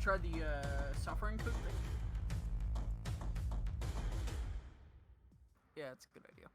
try the suffering cook thing? Yeah, it's a good idea.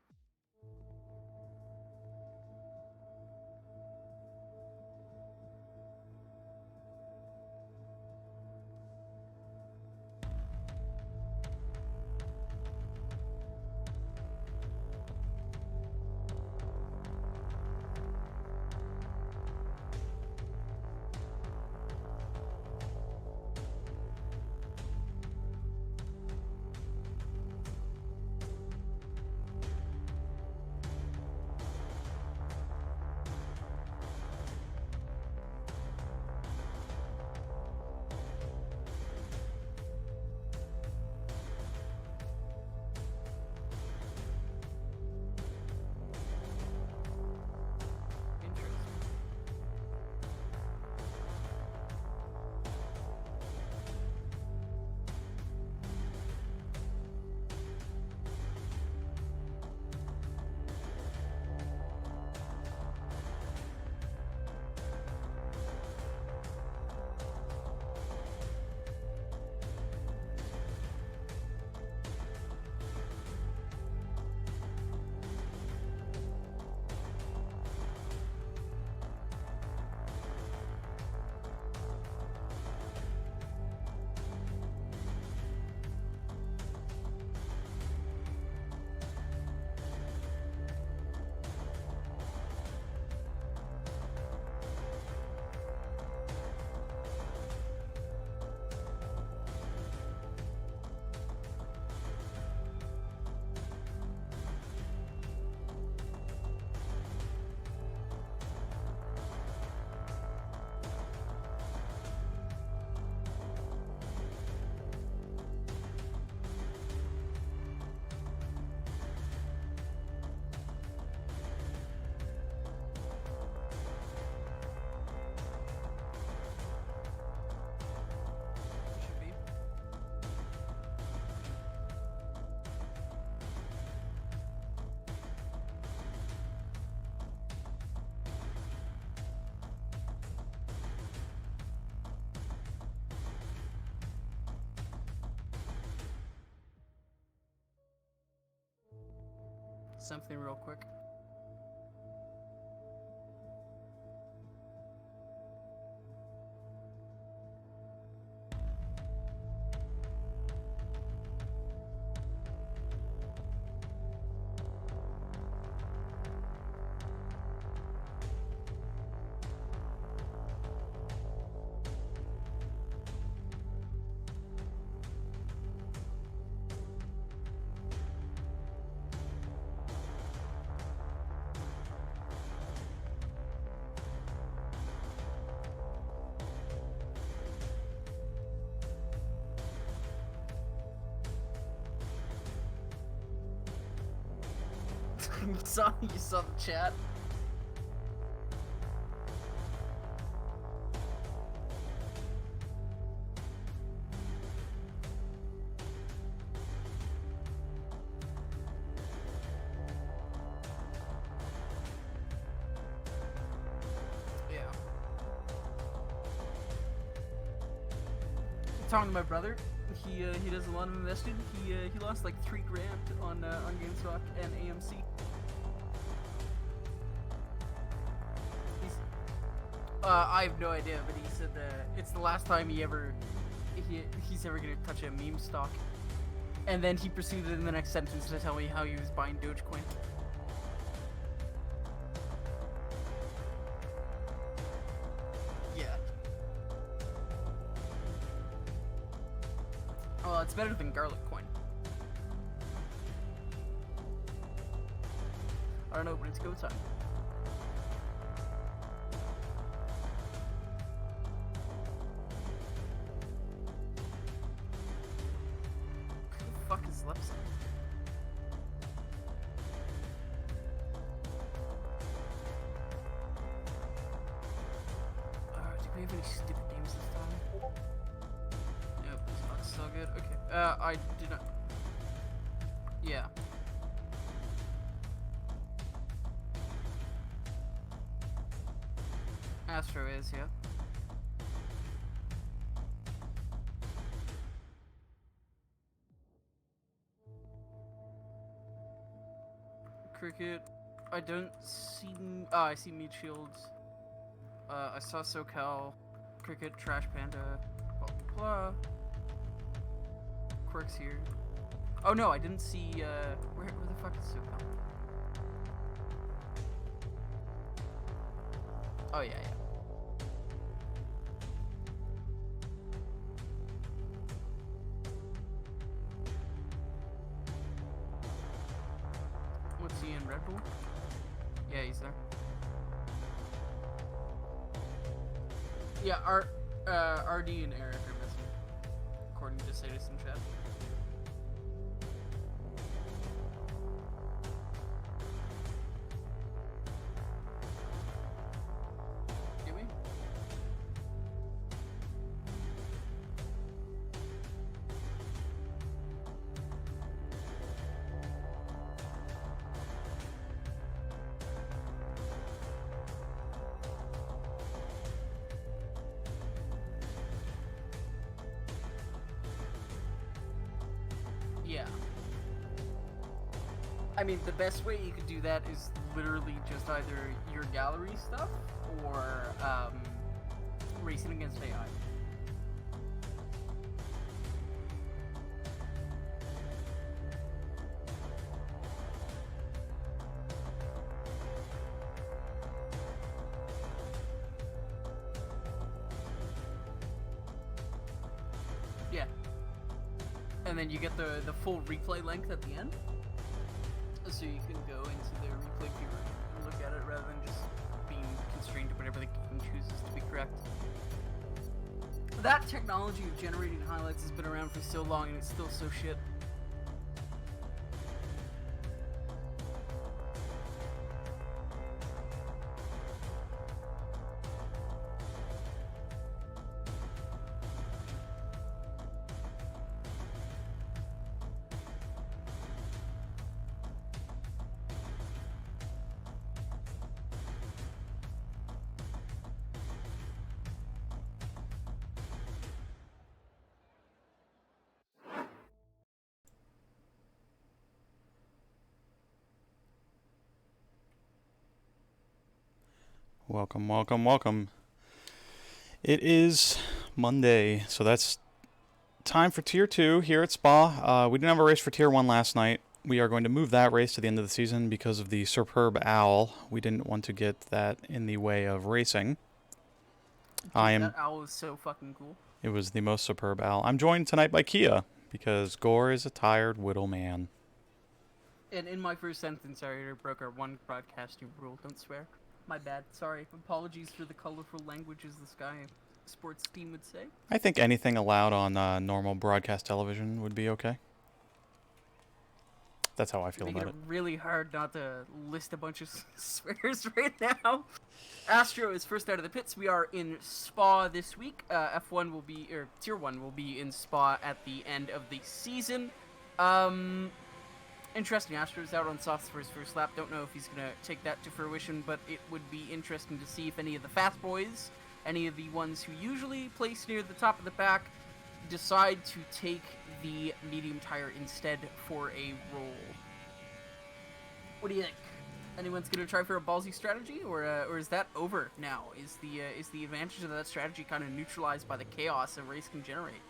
Something real quick. You saw the chat? Yeah. Talking to my brother, he does a lot of investing. He lost like $3 grand on GameStop and AMC. I have no idea, but he said that it's the last time he's ever gonna touch a meme stock. And then he proceeded in the next sentence to tell me how he was buying Dogecoin. Yeah. Oh, it's better than garlic coin. I don't know, but it's go time. Fuck is left side? Do we have any stupid games this time? Nope, it's not so good. Okay. I did not. Yeah. Astro is, yeah. Cricket. I don't see... Oh, I see Meat Shields. I saw SoCal. Cricket, Trash Panda, blah, blah, blah. Quirk's here. Oh no, I didn't see, where the fuck is SoCal? Oh yeah. What's he in, Red Bull? Yeah, he's there. Yeah, RD and Eric are missing, according to Citizen Chat. Get me? Yeah. I mean, the best way you could do that is literally just either your gallery stuff or racing against AI. Yeah. And then you get the full replay length at the end. So you can go into the replay viewer and look at it rather than just being constrained to whatever the game chooses to be correct. That technology of generating highlights has been around for so long and it's still so shit. Welcome, welcome, welcome. It is Monday, so that's time for Tier 2 here at Spa. We didn't have a race for Tier 1 last night. We are going to move that race to the end of the season because of the superb owl. We didn't want to get that in the way of racing. That owl is so fucking cool. It was the most superb owl. I'm joined tonight by Kia because Gore is a tired whittle man. And in my first sentence, I already broke our one broadcasting rule. Don't swear. My bad. Sorry. Apologies for the colorful languages the Sky Sports team would say. I think anything allowed on normal broadcast television would be okay. That's how I feel about it. Making it really hard not to list a bunch of swears right now. Astro is first out of the pits. We are in Spa this week. F1 will be, or Tier 1 will be in Spa at the end of the season. Interesting, Astro's out on softs for his first lap. Don't know if he's going to take that to fruition, but it would be interesting to see if any of the fast boys, any of the ones who usually place near the top of the pack, decide to take the medium tire instead for a roll. What do you think? Anyone's going to try for a ballsy strategy, or is that over now? Is the advantage of that strategy kind of neutralized by the chaos a race can generate?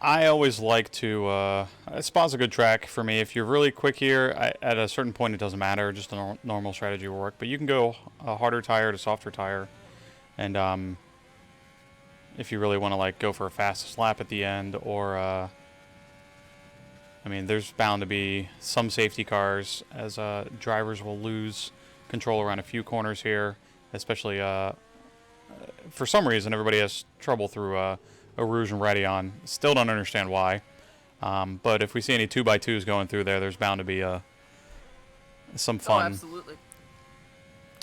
I always like to, Spa's a good track for me. If you're really quick here, at a certain point it doesn't matter, just a normal strategy will work. But you can go a harder tire to softer tire, and if you really want to like go for a fastest lap at the end, or I mean, there's bound to be some safety cars, as drivers will lose control around a few corners here, especially for some reason everybody has trouble through Rouge and Radeon. Still don't understand why. But if we see any 2x2s going through there, there's bound to be some fun. Oh, absolutely.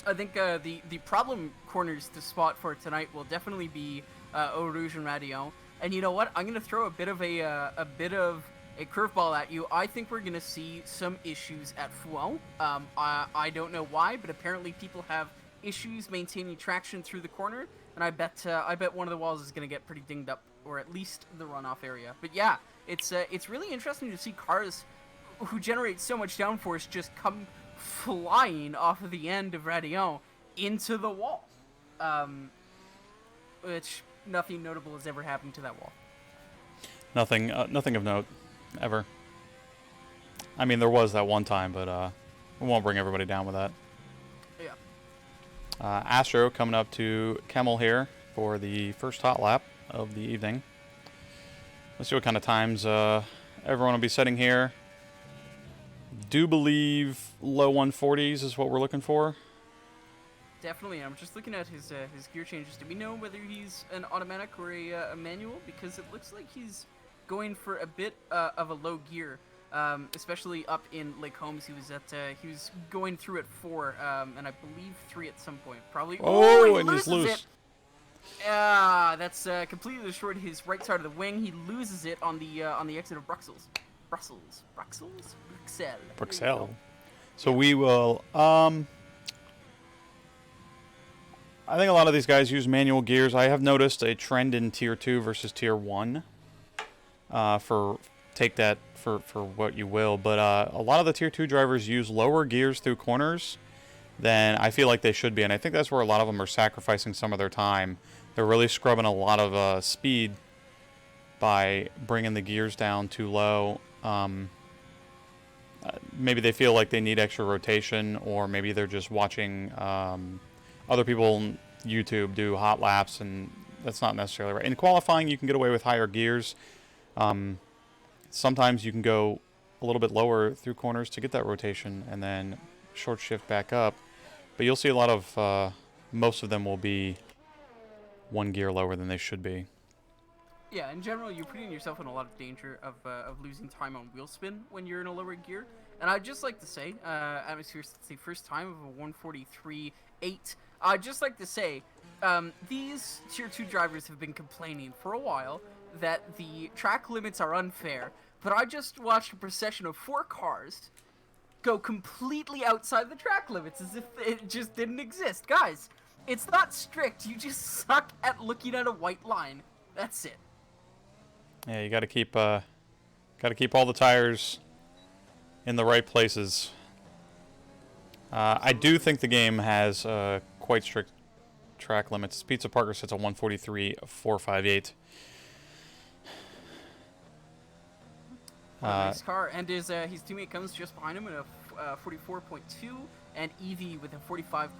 I think the problem corners to spot for tonight will definitely be Eau Rouge and Radeon. And you know what? I'm going to throw a bit of a curveball at you. I think we're going to see some issues at Fouan. I don't know why, but apparently people have issues maintaining traction through the corner, and I bet one of the walls is going to get pretty dinged up, or at least the runoff area. But yeah, it's really interesting to see cars who generates so much downforce just come flying off of the end of Radion into the wall. Which nothing notable has ever happened to that wall. Nothing of note, ever. I mean, there was that one time, but we won't bring everybody down with that. Yeah. Astro coming up to Kemmel here for the first hot lap of the evening. Let's see what kind of times everyone will be setting here. Do believe low 140s is what we're looking for. Definitely. I'm just looking at his gear changes. Do we know whether he's an automatic or a manual? Because it looks like he's going for a bit of a low gear, especially up in Lake Holmes. He was going through at 4, and I believe 3 at some point. Probably. Oh, he and he's loose. it. That's completely destroyed his right side of the wing. He loses it on the exit of Bruxelles. Bruxelles. So we will. I think a lot of these guys use manual gears. I have noticed a trend in Tier 2 versus Tier 1. Take that for what you will. But a lot of the Tier 2 drivers use lower gears through corners than I feel like they should be. And I think that's where a lot of them are sacrificing some of their time. They're really scrubbing a lot of speed by bringing the gears down too low. Maybe they feel like they need extra rotation, or maybe they're just watching other people on YouTube do hot laps, and that's not necessarily right. In qualifying, you can get away with higher gears. Sometimes you can go a little bit lower through corners to get that rotation, and then short shift back up. But you'll see a lot of, most of them will be one gear lower than they should be. Yeah, in general, you're putting yourself in a lot of danger of losing time on wheel spin when you're in a lower gear. And I'd just like to say, Atmosphere's the first time of a 143.8. I'd just like to say, these Tier 2 drivers have been complaining for a while that the track limits are unfair. But I just watched a procession of 4 cars go completely outside the track limits as if it just didn't exist. Guys, it's not strict. You just suck at looking at a white line. That's it. Yeah, you got to keep all the tires in the right places. I do think the game has quite strict track limits. Pizza Parker sits at 143.458. Nice car, and his teammate comes just behind him at a 44.2, and Evie with a 45.27.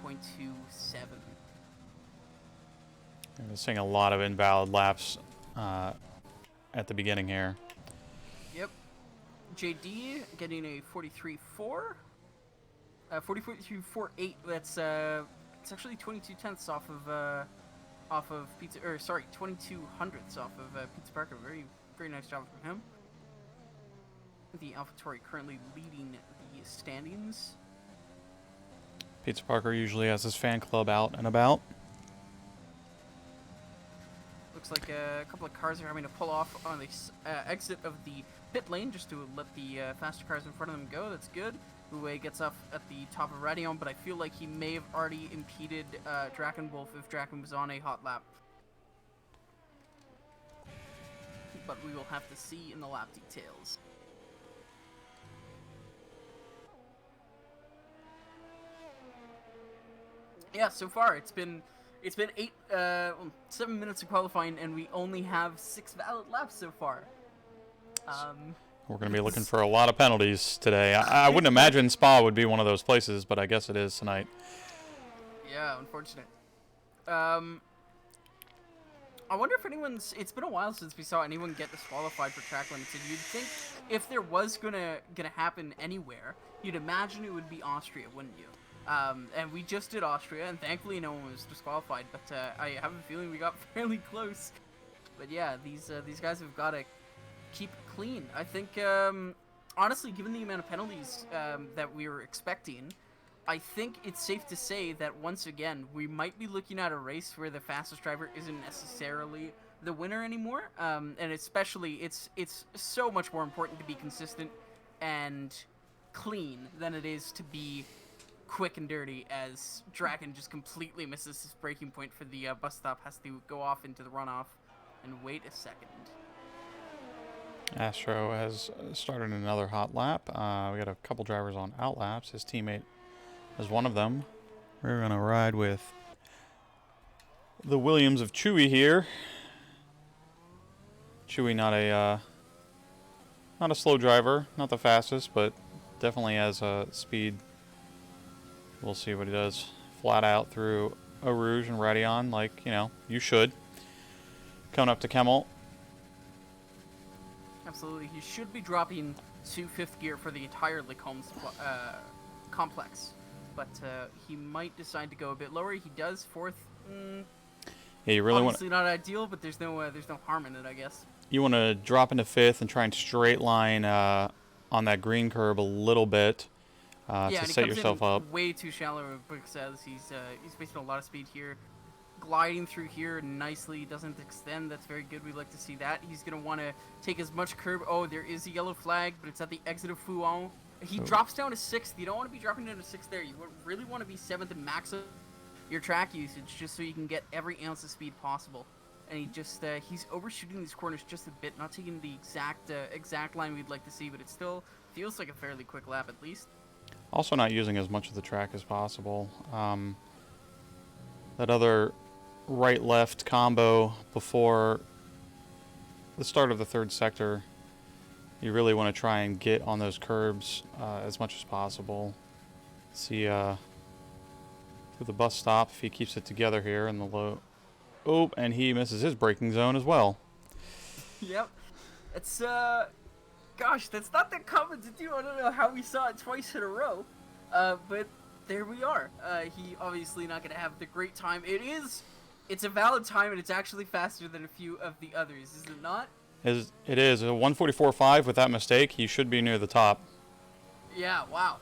I'm seeing a lot of invalid laps at the beginning here. Yep. JD getting a 43.4. 44.48. That's it's actually 22 tenths off of Pizza, or sorry, 22 hundredths off of Pizza Parker. Very nice job from him. The AlphaTauri currently leading the standings. Pizza Parker usually has his fan club out and about. Looks like a couple of cars are having to pull off on the exit of the pit lane just to let the faster cars in front of them go. That's good. Uwe gets off at the top of Radion, but I feel like he may have already impeded Drakenwolf if Draken was on a hot lap. But we will have to see in the lap details. Yeah, so far it's been 7 minutes of qualifying, and we only have 6 valid laps so far. We're going to be looking for a lot of penalties today. I wouldn't imagine Spa would be one of those places, but I guess it is tonight. Yeah, unfortunate. I wonder if it's been a while since we saw anyone get disqualified for track limits, and you'd think if there was gonna happen anywhere, you'd imagine it would be Austria, wouldn't you? And we just did Austria, and thankfully no one was disqualified, but I have a feeling we got fairly close. But yeah, these guys have got to keep it clean. I think, honestly, given the amount of penalties that we were expecting, I think it's safe to say that once again, we might be looking at a race where the fastest driver isn't necessarily the winner anymore. And especially, it's so much more important to be consistent and clean than it is to be quick and dirty, as Draken just completely misses his braking point for the bus stop, has to go off into the runoff and wait a second. Astro has started another hot lap. We got a couple drivers on out laps. His teammate is one of them. We're going to ride with the Williams of Chewy here. Chewy not a slow driver, not the fastest, but definitely has speed. We'll see what he does. Flat out through Eau Rouge and Radeon, like, you know, you should. Coming up to Kemmel. Absolutely. He should be dropping to 5th gear for the entire Lecombs complex. But he might decide to go a bit lower. He does 4th. Yeah, you really obviously not ideal, but there's no harm in it, I guess. You want to drop into 5th and try and straight line on that green curb a little bit to set yourself up. Way too shallow of Bruxelles. He's wasting a lot of speed here. Gliding through here nicely, doesn't extend. That's very good. We like to see that. He's going to want to take as much curb. Oh, there is a yellow flag, but it's at the exit of Fouon. He drops down to 6th. You don't want to be dropping down to 6th there. You really want to be 7th and max your track usage just so you can get every ounce of speed possible. And he just he's overshooting these corners just a bit, not taking the exact line we'd like to see, but it still feels like a fairly quick lap at least. Also not using as much of the track as possible. That other right-left combo before the start of the 3rd sector, you really want to try and get on those curbs as much as possible. See through the bus stop if he keeps it together here in the low. Oh, and he misses his braking zone as well. Yep. It's gosh, that's not that common to do. I don't know how we saw it twice in a row. But there we are. He obviously not going to have the great time. It's a valid time, and it's actually faster than a few of the others, is it not? It is a 1:44.5 with that mistake. He should be near the top. Yeah, wow.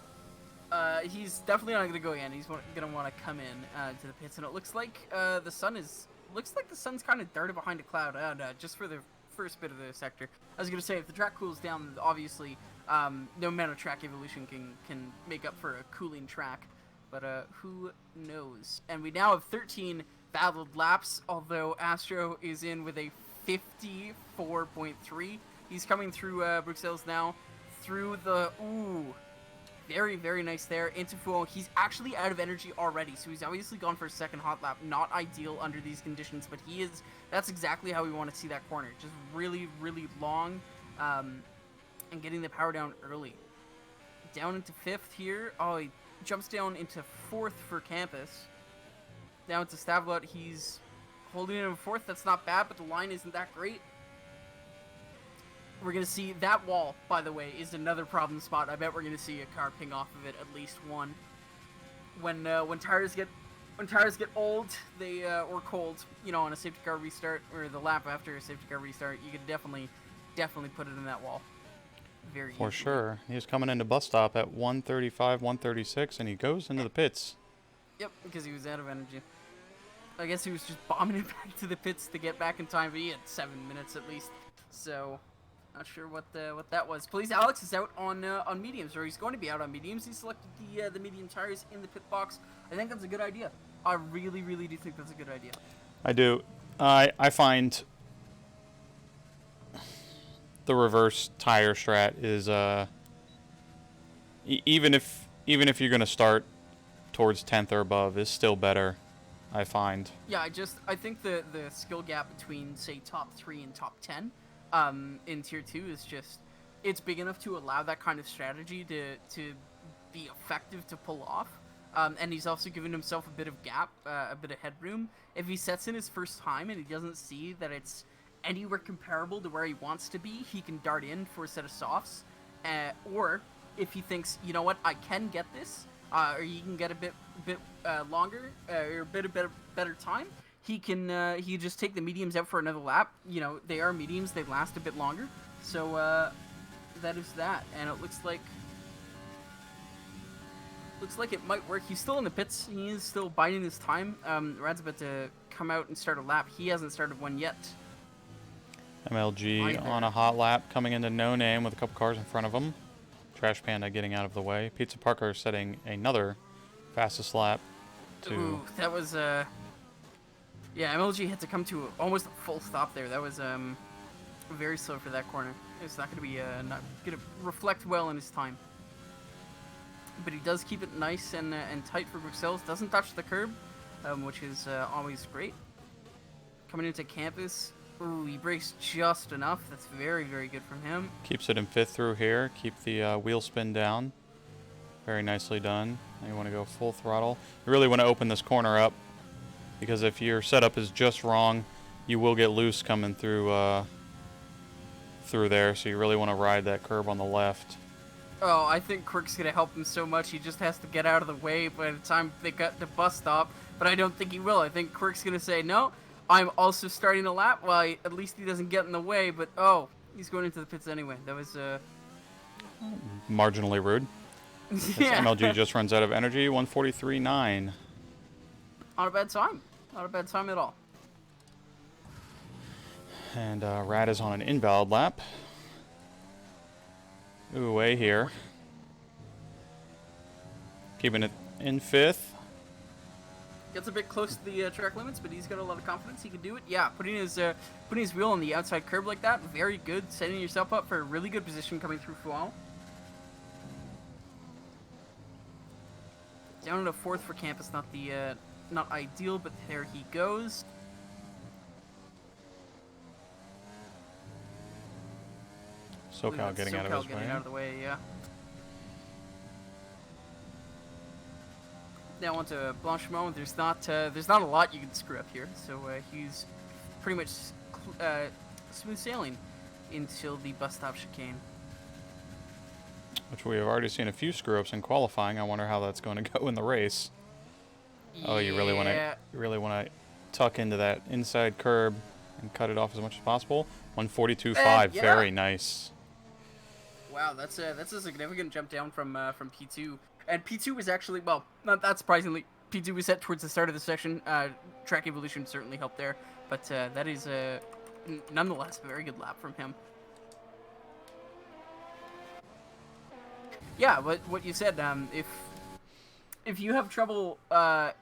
He's definitely not going to go in. He's going to want to come in to the pits, and it looks like the sun's kind of darted behind a cloud. Just for the first bit of the sector. I was going to say, if the track cools down, obviously no amount of track evolution can make up for a cooling track. But who knows? And we now have 13 battled laps, although Astro is in with a 54.3. He's coming through Bruxelles now, through the... Ooh, very, very nice there. Into Fouon. He's actually out of energy already, so he's obviously gone for a second hot lap. Not ideal under these conditions, but he is... That's exactly how we want to see that corner. Just really, really long, and getting the power down early. Down into 5th here. Oh, he jumps down into 4th for Campus. Now into Stavelot. He's holding it in 4th. That's not bad, but the line isn't that great. We're going to see that wall, by the way, is another problem spot. I bet we're going to see a car ping off of it, at least one. When tires get old, or cold, you know, on a safety car restart, or the lap after a safety car restart, you could definitely put it in that wall. Very easily. For sure. He's coming into bus stop at 1:35, 1:36, and he goes into the pits. Yep, because he was out of energy. I guess he was just bombing it back to the pits to get back in time, but he had 7 minutes at least. So, not sure what that was. Police Alex is out on mediums, or he's going to be out on mediums. He selected the medium tires in the pit box. I think that's a good idea. I really, really do think that's a good idea. I do. I find the reverse tire strat is even if you're going to start towards 10th or above is still better, I find. Yeah, I think the skill gap between, say, top 3 and top 10 in tier 2 is just, it's big enough to allow that kind of strategy to be effective to pull off. And he's also given himself a bit of gap, a bit of headroom. If he sets in his first time and he doesn't see that it's anywhere comparable to where he wants to be, he can dart in for a set of softs. Or if he thinks, you know what, I can get this, or he can get a bit longer, or a bit of better time, he can just take the mediums out for another lap. You know, they are mediums, they last a bit longer. So that is that, and it looks like it might work. He's still in the pits. He is still biding his time. Rad's about to come out and start a lap. He hasn't started one yet. MLG on a hot lap, coming into No Name with a couple cars in front of him. Trash Panda getting out of the way. Pizza Parker setting another fastest lap. Ooh, that was yeah, MLG had to come to almost a full stop there. That was very slow for that corner. It's not going to be not going to reflect well in his time. But he does keep it nice and tight for Bruxelles. Doesn't touch the curb, which is always great. Coming into campus, ooh, he brakes just enough. That's very, very good from him. Keeps it in fifth through here. Keep the wheel spin down. Very nicely done. Now you want to go full throttle. You really want to open this corner up, because if your setup is just wrong, you will get loose coming through through there. So you really want to ride that curb on the left. Oh, I think Quirk's going to help him so much. He just has to get out of the way by the time they got to bus stop. But I don't think he will. I think Quirk's going to say, no, I'm also starting a lap. Well, at least he doesn't get in the way. But, oh, he's going into the pits anyway. That was marginally rude. yeah. MLG just runs out of energy. 143.9. Not a bad time. Not a bad time at all. And Rad is on an invalid lap. Ooh, way here. Keeping it in fifth. Gets a bit close to the track limits, but he's got a lot of confidence. He can do it. Yeah, putting his wheel on the outside curb like that, very good. Setting yourself up for a really good position coming through Fual. Down to fourth for Campus, not ideal, but there he goes. SoCal getting out of his way. Out of the way, yeah. Now on to Blanchimont. There's not a lot you can screw up here, so he's pretty much smooth sailing until the bus stop chicane. Which we have already seen a few screw ups in qualifying. I wonder how that's going to go in the race. Yeah. Oh, you really want to tuck into that inside curb and cut it off as much as possible. 142.5, yeah. Very nice. Wow, that's a significant jump down from P2. And P2 was actually, well, not that surprisingly, P2 was set towards the start of the section. Track evolution certainly helped there, but that is nonetheless a very good lap from him. Yeah, but what you said, if you have trouble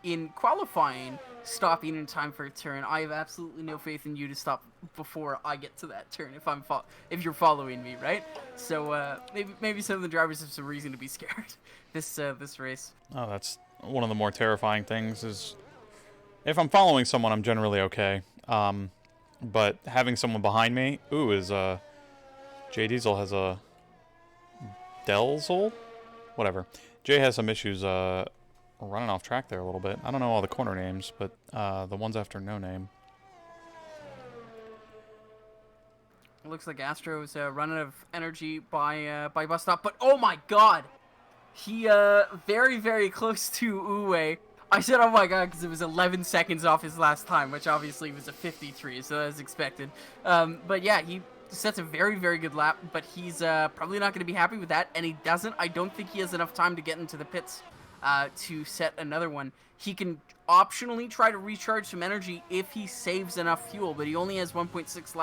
in qualifying stopping in time for a turn, I have absolutely no faith in you to stop before I get to that turn. If you're following me, right? So maybe some of the drivers have some reason to be scared this race. Oh, that's one of the more terrifying things. Is if I'm following someone, I'm generally okay. But having someone behind me, Jay Diesel has a Delzel, whatever. Jay has some issues running off track there a little bit. I don't know all the corner names, but the ones after no name. It looks like Astro's running out of energy by bus stop, but oh my god! He very, very close to Uwe. I said oh my god because it was 11 seconds off his last time, which obviously was a 53, so that was expected. But yeah, he sets a very, very good lap, but he's probably not going to be happy with that, and he doesn't. I don't think he has enough time to get into the pits to set another one. He can optionally try to recharge some energy if he saves enough fuel, but he only has 1.6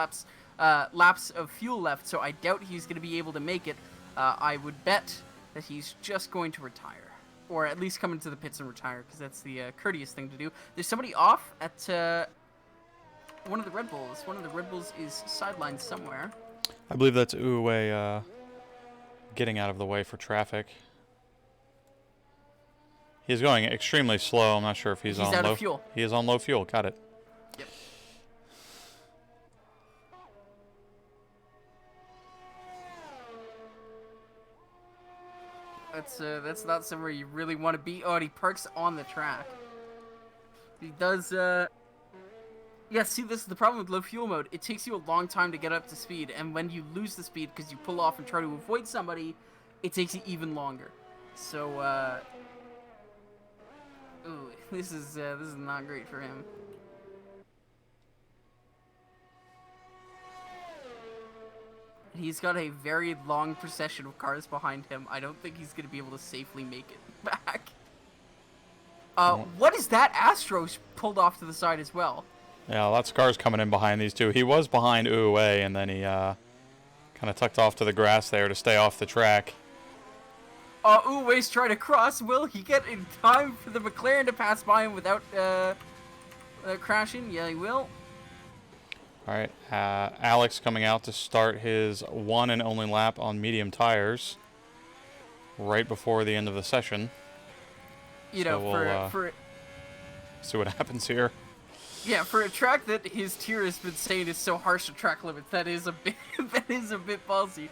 laps of fuel left, so I doubt he's going to be able to make it. I would bet that he's just going to retire, or at least come into the pits and retire, because that's the courteous thing to do. There's somebody off at one of the Red Bulls. One of the Red Bulls is sidelined somewhere. I believe that's Uwe getting out of the way for traffic. He's going extremely slow. I'm not sure if he's on out low of fuel. He is on low fuel. Got it. Yep. That's not somewhere you really want to be. Oh, and he parks on the track. He does. Yeah, see, this is the problem with low fuel mode. It takes you a long time to get up to speed, and when you lose the speed because you pull off and try to avoid somebody, it takes you even longer. So, ooh, this is not great for him. He's got a very long procession of cars behind him. I don't think he's going to be able to safely make it back. What is that? Astro's pulled off to the side as well. Yeah, lots of cars coming in behind these two. He was behind Uwe, and then he kind of tucked off to the grass there to stay off the track. Uwe's trying to cross. Will he get in time for the McLaren to pass by him without crashing? Yeah, he will. All right, Alex coming out to start his one and only lap on medium tires right before the end of the session. You So know, we'll for see what happens here. yeah, for a track that his tier has been saying is so harsh to track limits, that is a bit that is a bit ballsy.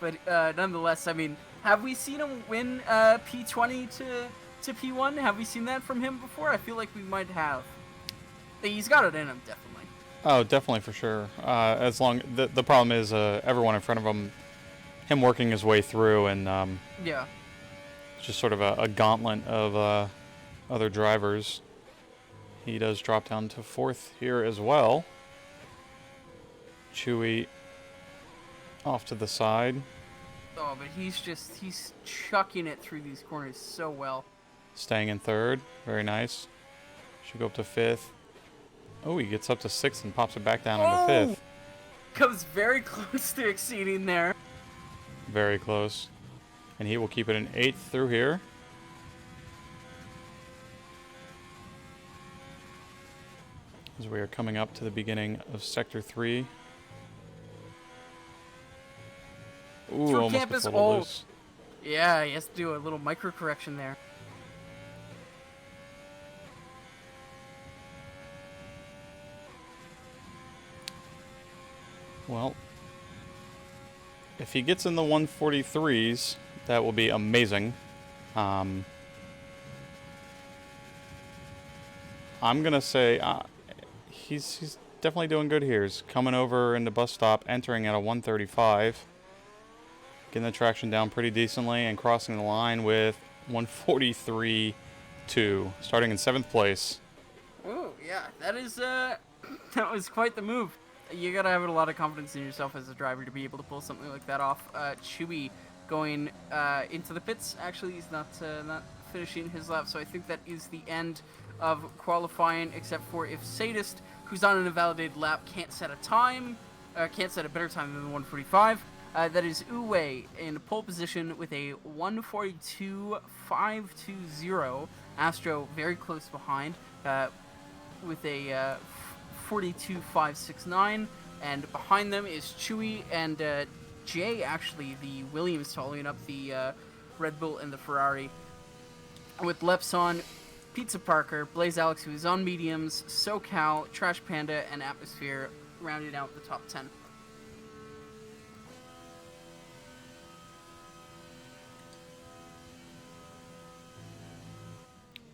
But nonetheless, I mean, have we seen him win P20 to P1? Have we seen that from him before? I feel like we might have. He's got it in him, definitely. Oh, definitely for sure. As long the problem is everyone in front of him working his way through, and Yeah. just sort of a gauntlet of other drivers. He does drop down to 4th here as well. Chewy off to the side. Oh, but he's chucking it through these corners so well. Staying in 3rd. Very nice. Should go up to 5th. Oh, he gets up to 6th and pops it back down into 5th. Comes very close to exceeding there. Very close. And he will keep it in 8th through here. As we are coming up to the beginning of Sector 3. Ooh, Through almost campus. gets a little loose. Yeah, he has to do a little micro correction there. Well, if he gets in the 143s, that will be amazing. I'm going to say he's definitely doing good here. He's coming over into bus stop, entering at a 135. Getting the traction down pretty decently and crossing the line with 143.2, starting in 7th place. Oh, yeah, that is that was quite the move. You gotta have a lot of confidence in yourself as a driver to be able to pull something like that off. Chewy going into the pits. Actually, he's not finishing his lap, so I think that is the end of qualifying, except for if Sadist, who's on an invalidated lap, can't set a time, can't set a better time than the 145. That is Uwe in pole position with a 142.520. Astro very close behind with a 42.569, and behind them is Chewy and Jay, actually, the Williams following up the Red Bull and the Ferrari. With Lepson, Pizza Parker, Blaze Alex, who is on mediums, SoCal, Trash Panda, and Atmosphere rounding out the top 10.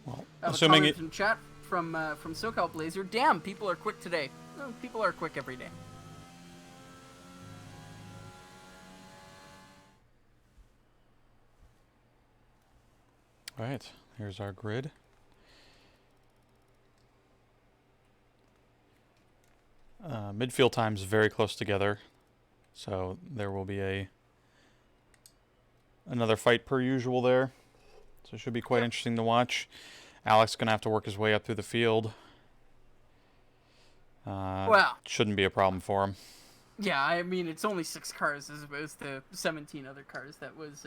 Well, Assuming it from chat from SoCal Blazer. Damn, people are quick today. No, people are quick every day. All right, here's our grid. Midfield times very close together, so there will be another fight per usual there. So it should be quite interesting to watch. Alex gonna have to work his way up through the field. Well, shouldn't be a problem for him. Yeah, I mean it's only 6 cars as opposed to 17 other cars that was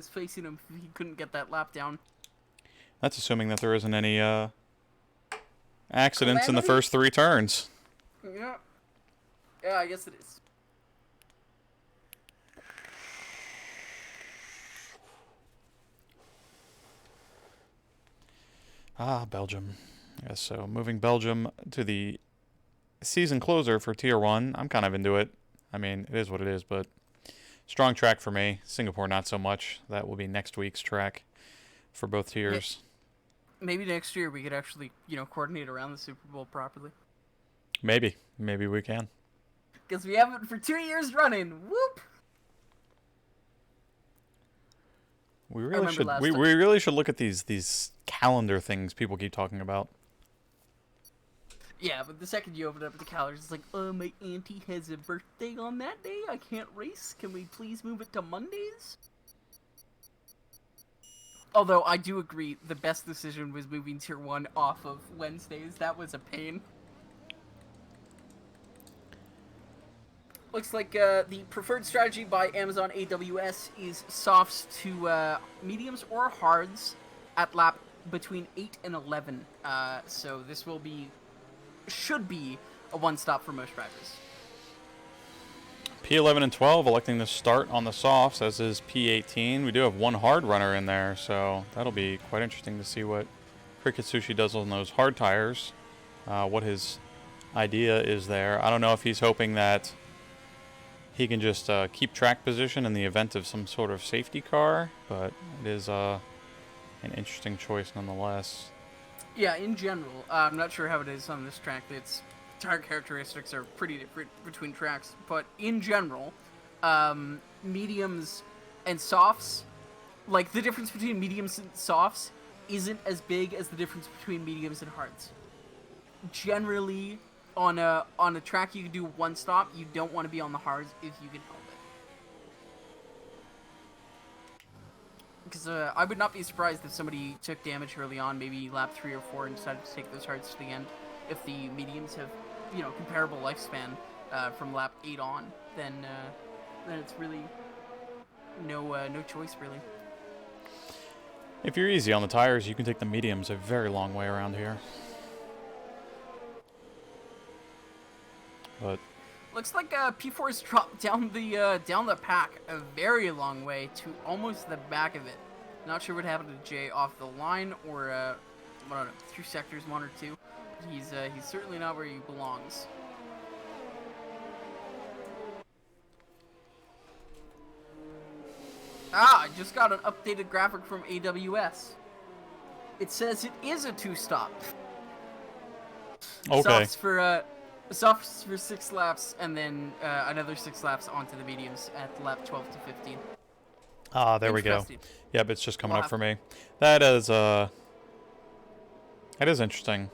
facing him if he couldn't get that lap down. That's assuming that there isn't any accidents in the first 3 turns. Yeah. Yeah, I guess it is. Belgium. Yes, so moving Belgium to the season closer for Tier 1. I'm kind of into it. I mean, it is what it is, but strong track for me. Singapore, not so much. That will be next week's track for both tiers. Maybe next year we could actually, coordinate around the Super Bowl properly. Maybe we can. Because we haven't for 2 years running. Whoop! We really should. We really should look at these calendar things people keep talking about. Yeah, but the second you open up the calendar, it's like, my auntie has a birthday on that day. I can't race. Can we please move it to Mondays? Although I do agree, the best decision was moving Tier 1 off of Wednesdays. That was a pain. Looks like the preferred strategy by Amazon AWS is softs to mediums or hards at lap between 8 and 11. So this should be a one-stop for most drivers. P11 and 12 electing to start on the softs, as is P18. We do have one hard runner in there, so that'll be quite interesting to see what Cricket Sushi does on those hard tires, what his idea is there. I don't know if he's hoping that he can just keep track position in the event of some sort of safety car, but it is an interesting choice nonetheless. Yeah, in general, I'm not sure how it is on this track. Its tire characteristics are pretty different between tracks, but in general, mediums and softs, like the difference between mediums and softs isn't as big as the difference between mediums and hards. Generally, on a track you can do one stop, you don't want to be on the hards if you can help it. Because I would not be surprised if somebody took damage early on, maybe lap 3 or 4, and decided to take those hards to the end. If the mediums have, comparable lifespan from lap 8 on, then it's really no choice, really. If you're easy on the tires, you can take the mediums a very long way around here. But looks like P4's dropped down the pack a very long way to almost the back of it. Not sure what happened to Jay off the line or I don't know, through sectors 1 or 2. He's certainly not where he belongs. I just got an updated graphic from AWS. It says it is a 2-stop. okay. Softs for 6 laps, and then another 6 laps onto the mediums at lap 12 to 15. Ah, there we go. Yep, it's just coming up for me. That is interesting.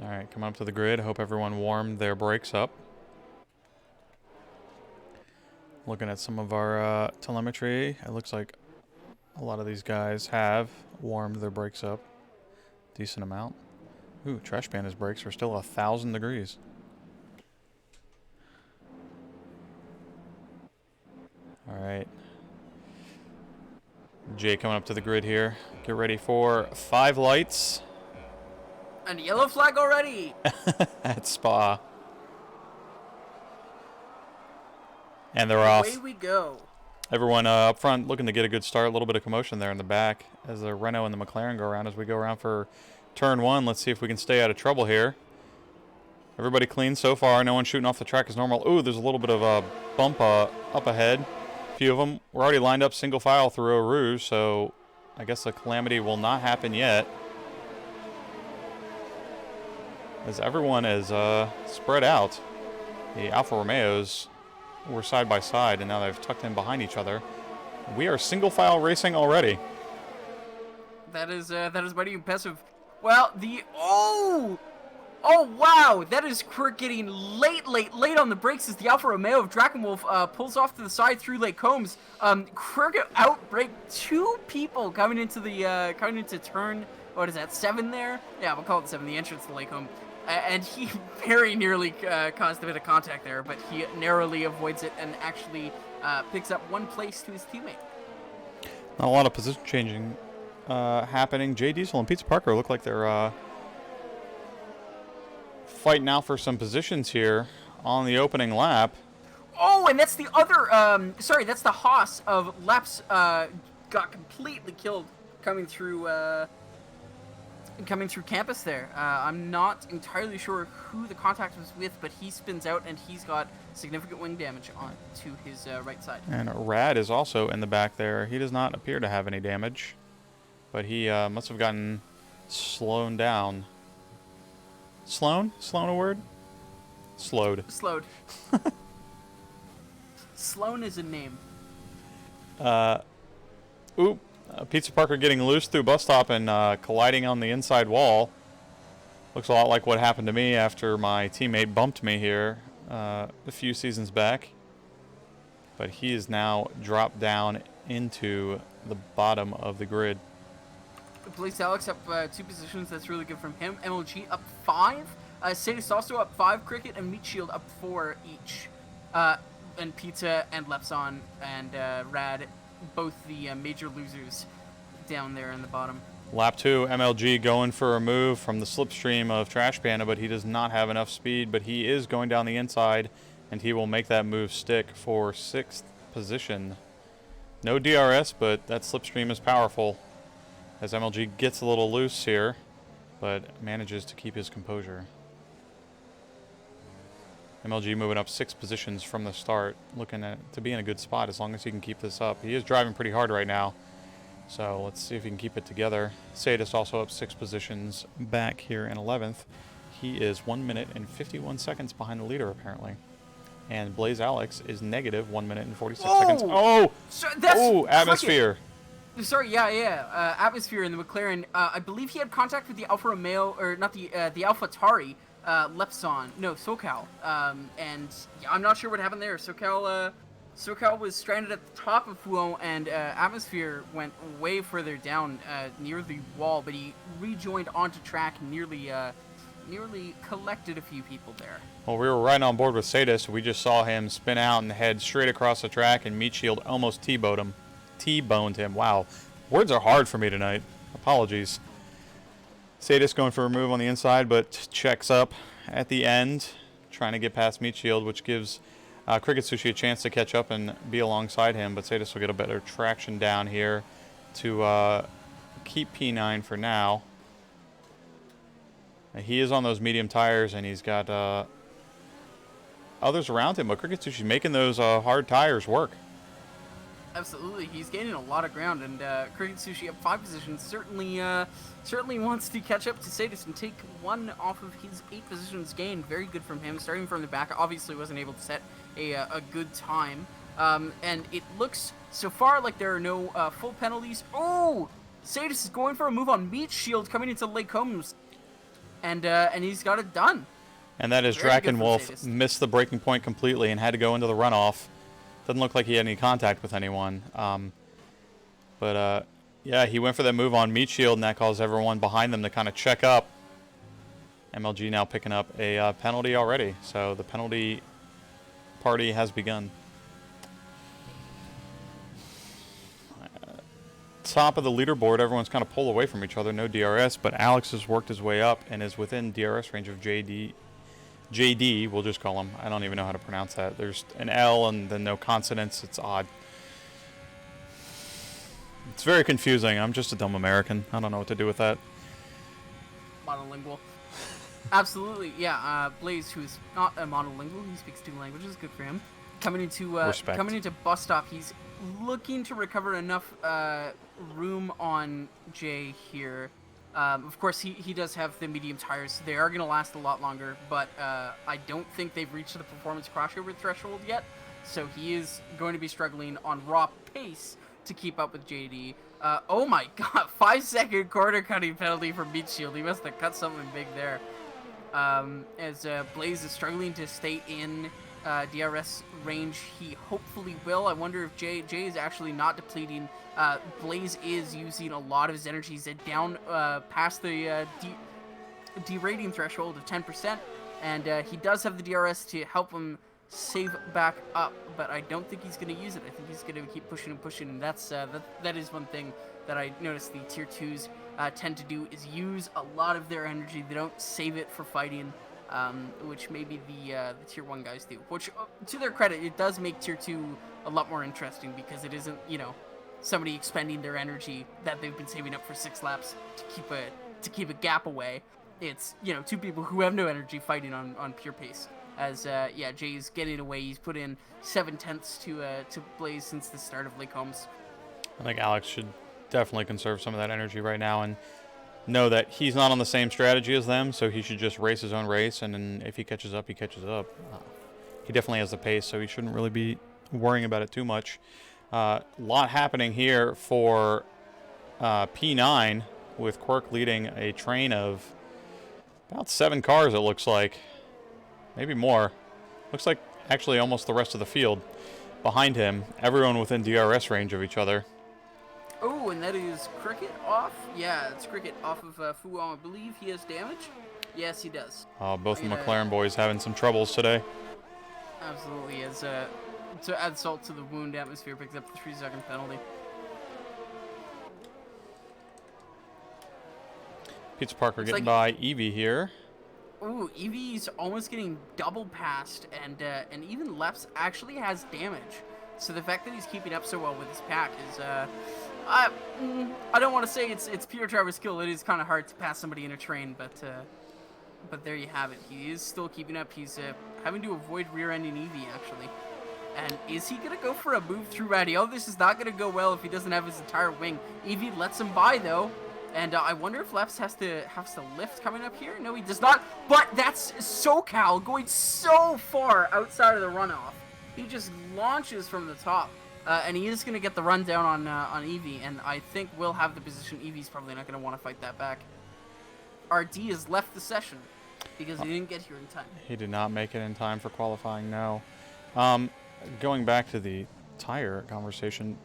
All right, coming up to the grid. Hope everyone warmed their brakes up. Looking at some of our telemetry, it looks like a lot of these guys have warmed their brakes up. Decent amount. Ooh, Trash Panda's brakes are still 1,000 degrees. All right. Jay coming up to the grid here. Get ready for 5 lights. And yellow flag already! At Spa. And they're off. Away we go. Everyone up front looking to get a good start. A little bit of commotion there in the back as the Renault and the McLaren go around as we go around for turn 1. Let's see if we can stay out of trouble here. Everybody clean so far. No one shooting off the track as normal. Ooh, there's a little bit of a bump up ahead. A few of them. We're already lined up single file through Eau Rouge, so I guess the calamity will not happen yet. As everyone is spread out. The Alfa Romeos were side by side, and now they've tucked in behind each other. We are single file racing already. That is mighty impressive. Well, oh wow, that is Kirk getting late on the brakes as the Alfa Romeo of Drakenwolf pulls off to the side through Lake Combs. Kirk outbraked 2 people coming into turn, what is that, 7 there? Yeah, we'll call it 7, the entrance to Lake Combs. And he very nearly caused a bit of contact there, but he narrowly avoids it and actually picks up 1 place to his teammate. Not a lot of position changing happening. Jay Diesel and Pizza Parker look like they're fighting out for some positions here on the opening lap. Oh, and that's the other, that's the Haas of laps got completely killed coming through campus there. I'm not entirely sure who the contact was with, but he spins out and he's got significant wing damage on to his right side. And Rad is also in the back there. He does not appear to have any damage, but he must have gotten slowed down. Slown a word? Slowed. Sloan is a name. Pizza Parker getting loose through bus stop and colliding on the inside wall. Looks a lot like what happened to me after my teammate bumped me here a few seasons back. But he is now dropped down into the bottom of the grid. Police Alex up 2 positions. That's really good from him. MLG up 5. Sadist also up 5. Cricket and Meat Shield up 4 each. And Pizza and Lepson and Rad, both the major losers down there in the bottom. Lap 2, MLG going for a move from the slipstream of Trash Panda, but he does not have enough speed, but he is going down the inside, and he will make that move stick for 6th position. No DRS, but that slipstream is powerful as MLG gets a little loose here, but manages to keep his composure. MLG moving up 6 positions from the start, looking to be in a good spot as long as he can keep this up. He is driving pretty hard right now, so let's see if he can keep it together. Sadist also up 6 positions back here in 11th. He is 1 minute and 51 seconds behind the leader, apparently. And Blaze Alex is negative 1 minute and 46 seconds. Oh! So that's Atmosphere. Sorry, yeah. Atmosphere in the McLaren. I believe he had contact with the Alfa Romeo, or not the Alpha Tari, Lepson. No, SoCal. And yeah, I'm not sure what happened there. SoCal was stranded at the top of Fuon, and Atmosphere went way further down near the wall, but he rejoined onto track and nearly collected a few people there. Well, we were right on board with Sadist. We just saw him spin out and head straight across the track, and Meat Shield almost T-boned him. Wow. Words are hard for me tonight. Apologies. Sadist going for a move on the inside, but checks up at the end, trying to get past Meat Shield, which gives Cricket Sushi a chance to catch up and be alongside him, but Sadist will get a better traction down here to keep P9 for now. He is on those medium tires, and he's got others around him, but Cricket Sushi's making those hard tires work. Absolutely, he's gaining a lot of ground, and Cricket Sushi up 5 positions certainly wants to catch up to Sadist and take one off of his 8 positions gained. Very good from him, starting from the back. Obviously wasn't able to set a good time, and it looks so far like there are no full penalties. Oh, Sadist is going for a move on Meat Shield coming into Lake Combs, and he's got it done. And that is Drakenwolf missed the breaking point completely and had to go into the runoff. Doesn't look like he had any contact with anyone. Yeah, he went for that move on Meat Shield, and that caused everyone behind them to kind of check up. MLG now picking up a penalty already, so the penalty party has begun. Top of the leaderboard, everyone's kind of pulled away from each other, no DRS, but Alex has worked his way up and is within DRS range of JD, we'll just call him. I don't even know how to pronounce that. There's an L and then no consonants. It's odd. It's very confusing. I'm just a dumb American. I don't know what to do with that. Monolingual. Absolutely, yeah. Blaze, who is not a monolingual, he speaks 2 languages. Good for him. Coming into bus stop, he's looking to recover enough room on Jay here. Of course, he does have the medium tires, so they are going to last a lot longer, but I don't think they've reached the performance crossover threshold yet, so he is going to be struggling on raw pace to keep up with JD. Oh my god, 5-second corner cutting penalty for Meat Shield. He must have cut something big there. As Blaze is struggling to stay in DRS range, he hopefully will. I wonder if Jay is actually not depleting. Blaze is using a lot of his energy. He's down past the derating threshold of 10%, and he does have the DRS to help him save back up, but I don't think he's going to use it. I think he's going to keep pushing and pushing, and that is one thing that I noticed the tier 2s tend to do, is use a lot of their energy. They don't save it for fighting, which maybe the tier 1 guys do, which to their credit, it does make tier 2 a lot more interesting, because it isn't, somebody expending their energy that they've been saving up for 6 laps to keep a gap away. It's 2 people who have no energy fighting on pure pace. As Jay's getting away, he's put in 7/10 to Blaze since the start of Lake Holmes. I think Alex should definitely conserve some of that energy right now and know that he's not on the same strategy as them, so he should just race his own race, and then if he catches up, he catches up. He definitely has the pace, so he shouldn't really be worrying about it too much. Lot happening here for P9, with Quirk leading a train of about 7 cars, it looks like. Maybe more. Looks like actually almost the rest of the field behind him. Everyone within DRS range of each other. Oh, and that is Cricket off? Yeah, it's Cricket off of Fuon. I believe he has damage? Yes, he does. Both the McLaren boys having some troubles today. Absolutely. As to add salt to the wound, Atmosphere picks up the 3-second penalty. Pizza Parker Looks getting like by Evie here. Ooh, Eevee's almost getting double passed, and even Leps actually has damage. So the fact that he's keeping up so well with his pack is, I don't want to say it's pure driver skill. It is kind of hard to pass somebody in a train, but there you have it. He is still keeping up. He's having to avoid rear-ending Eevee, actually. And is he going to go for a move through Ratty? Oh, this is not going to go well if he doesn't have his entire wing. Eevee lets him by, though. And I wonder if Leps has to lift coming up here. No, he does not. But that's SoCal going so far outside of the runoff. He just launches from the top. And he is going to get the run down on Eevee. And I think we'll have the position. Eevee's probably not going to want to fight that back. RD has left the session because he didn't get here in time. He did not make it in time for qualifying, no. Going back to the tire conversation,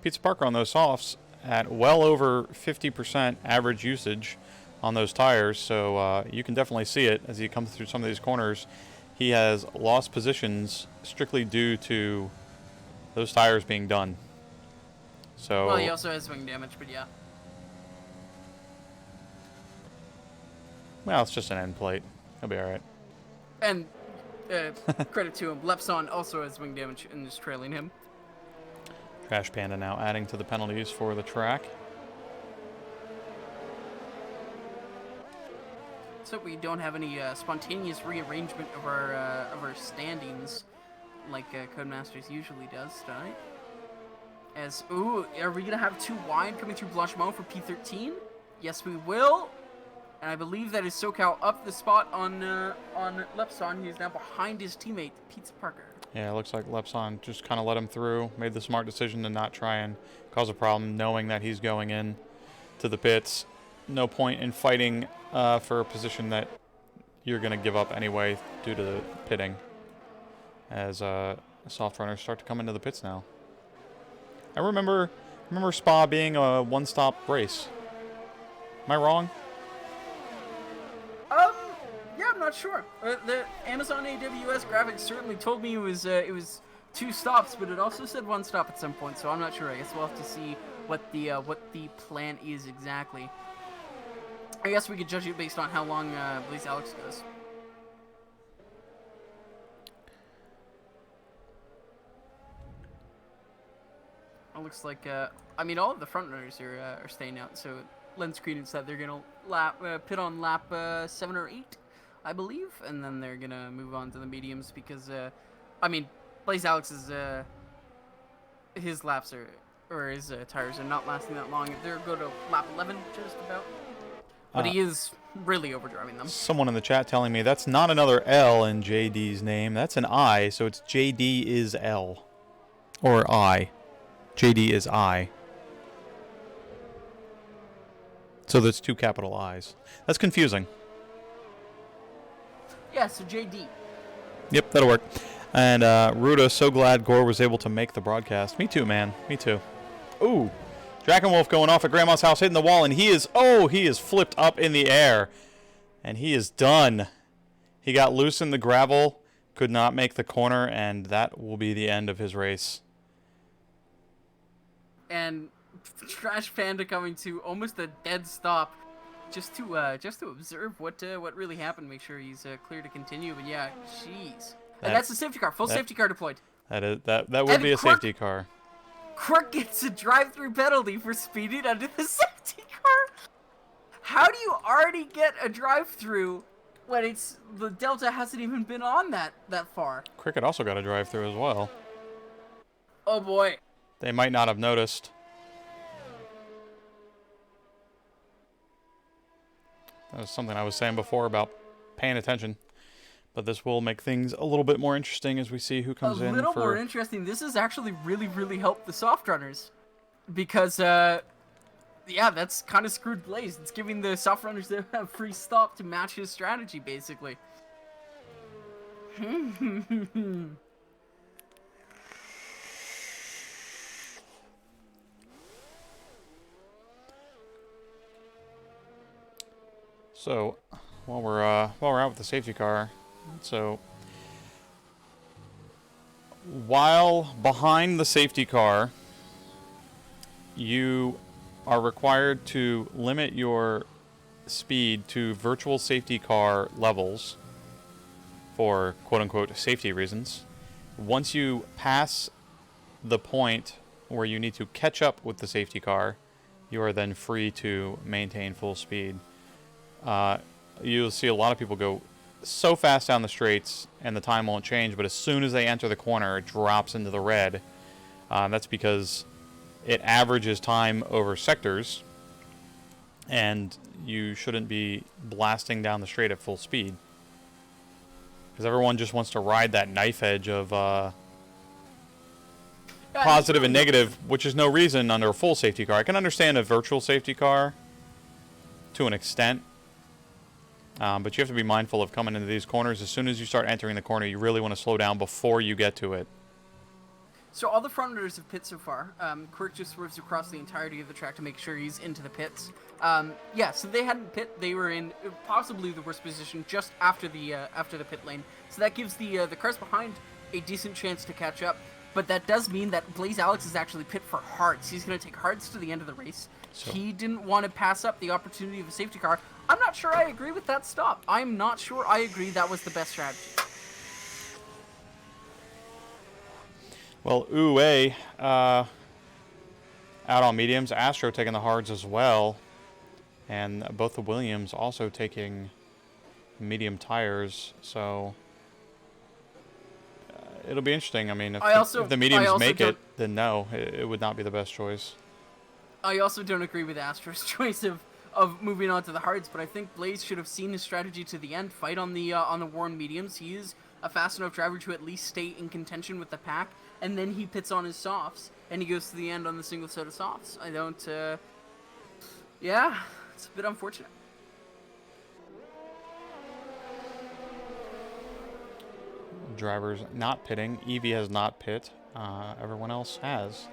Pizza Parker on those softs at well over 50% average usage on those tires, so you can definitely see it as he comes through some of these corners. He has lost positions strictly due to those tires being done. So well, he also has wing damage, but yeah. Well, it's just an end plate. He'll be all right. And credit to him, Lepson also has wing damage and is trailing him. Trash Panda now adding to the penalties for the track. So we don't have any spontaneous rearrangement of our standings like Codemasters usually does tonight. As ooh, are we gonna have two wide coming through Blanchemont for P13? Yes, we will. And I believe that is SoCal up the spot on Lepson, who's now behind his teammate Pizza Parker. Yeah, it looks like Lepson just kind of let him through, made the smart decision to not try and cause a problem, knowing that he's going in to the pits. No point in fighting for a position that you're going to give up anyway due to the pitting, as soft runners start to come into the pits now. I remember Spa being a one-stop race. Am I wrong? Yeah, I'm not sure. The Amazon AWS graphics certainly told me it was 2 stops, but it also said 1 stop at some point. So I'm not sure. I guess we'll have to see what the plan is exactly. I guess we could judge it based on how long Blaze Alex goes. It looks like I mean all of the front runners are staying out. So Lens Credence said they're gonna pit on lap 7 or 8. I believe, and then they're gonna move on to the mediums because, I mean, Blaze Alex's his laps or his tires are not lasting that long. They're go to lap 11 just about, but he is really overdriving them. Someone in the chat telling me that's not another L in JD's name. That's an I, so it's JD is L, or I. JD is I. So that's 2 capital I's. That's confusing. Yeah, so JD. Yep, that'll work. And Ruda, so glad Gore was able to make the broadcast. Me too, man. Me too. Ooh. Drakenwolf going off at Grandma's house, hitting the wall, and he is flipped up in the air. And he is done. He got loose in the gravel, could not make the corner, and that will be the end of his race. And Trash Panda coming to almost a dead stop. Just to observe what really happened, make sure he's clear to continue. But yeah, jeez, and that's a safety car, safety car deployed. That would be a safety car. Quirk gets a drive-through penalty for speeding under the safety car. How do you already get a drive-through when the Delta hasn't even been on that far? Cricket also got a drive-through as well. Oh boy. They might not have noticed. That was something I was saying before about paying attention. But this will make things a little bit more interesting as we see who comes in. A little more interesting. This has actually really, really helped the soft runners. Because, yeah, that's kind of screwed Blaze. It's giving the soft runners a free stop to match his strategy, basically. So, while we're out with the safety car, so while behind the safety car, you are required to limit your speed to virtual safety car levels for quote-unquote safety reasons. Once you pass the point where you need to catch up with the safety car, you are then free to maintain full speed. You'll see a lot of people go so fast down the straights and the time won't change, but as soon as they enter the corner, it drops into the red. That's because it averages time over sectors, and you shouldn't be blasting down the straight at full speed. Because everyone just wants to ride that knife edge of positive and negative, which is no reason under a full safety car. I can understand a virtual safety car to an extent, but you have to be mindful of coming into these corners. As soon as you start entering the corner, you really want to slow down before you get to it. So all the front runners have pit so far. Quirk just swerves across the entirety of the track to make sure he's into the pits. Yeah, so they hadn't pit. They were in possibly the worst position just after the pit lane. So that gives the cars behind a decent chance to catch up. But that does mean that Blaze Alex is actually pit for hards. He's going to take hards to the end of the race. So he didn't want to pass up the opportunity of a safety car. I'm not sure I agree with that stop. I'm not sure I agree that was the best strategy. Well, Uwe out on mediums. Astro taking the hards as well. And both the Williams also taking medium tires. So it'll be interesting. I mean, if the mediums make it, then no, it would not be the best choice. I also don't agree with Astro's choice of moving on to the hards, but I think Blaze should have seen his strategy to the end, fight on the worn mediums. He is a fast enough driver to at least stay in contention with the pack, and then he pits on his softs, and he goes to the end on the single set of softs. I don't, yeah, it's a bit unfortunate. Drivers not pitting. Evie has not pit. Everyone else has.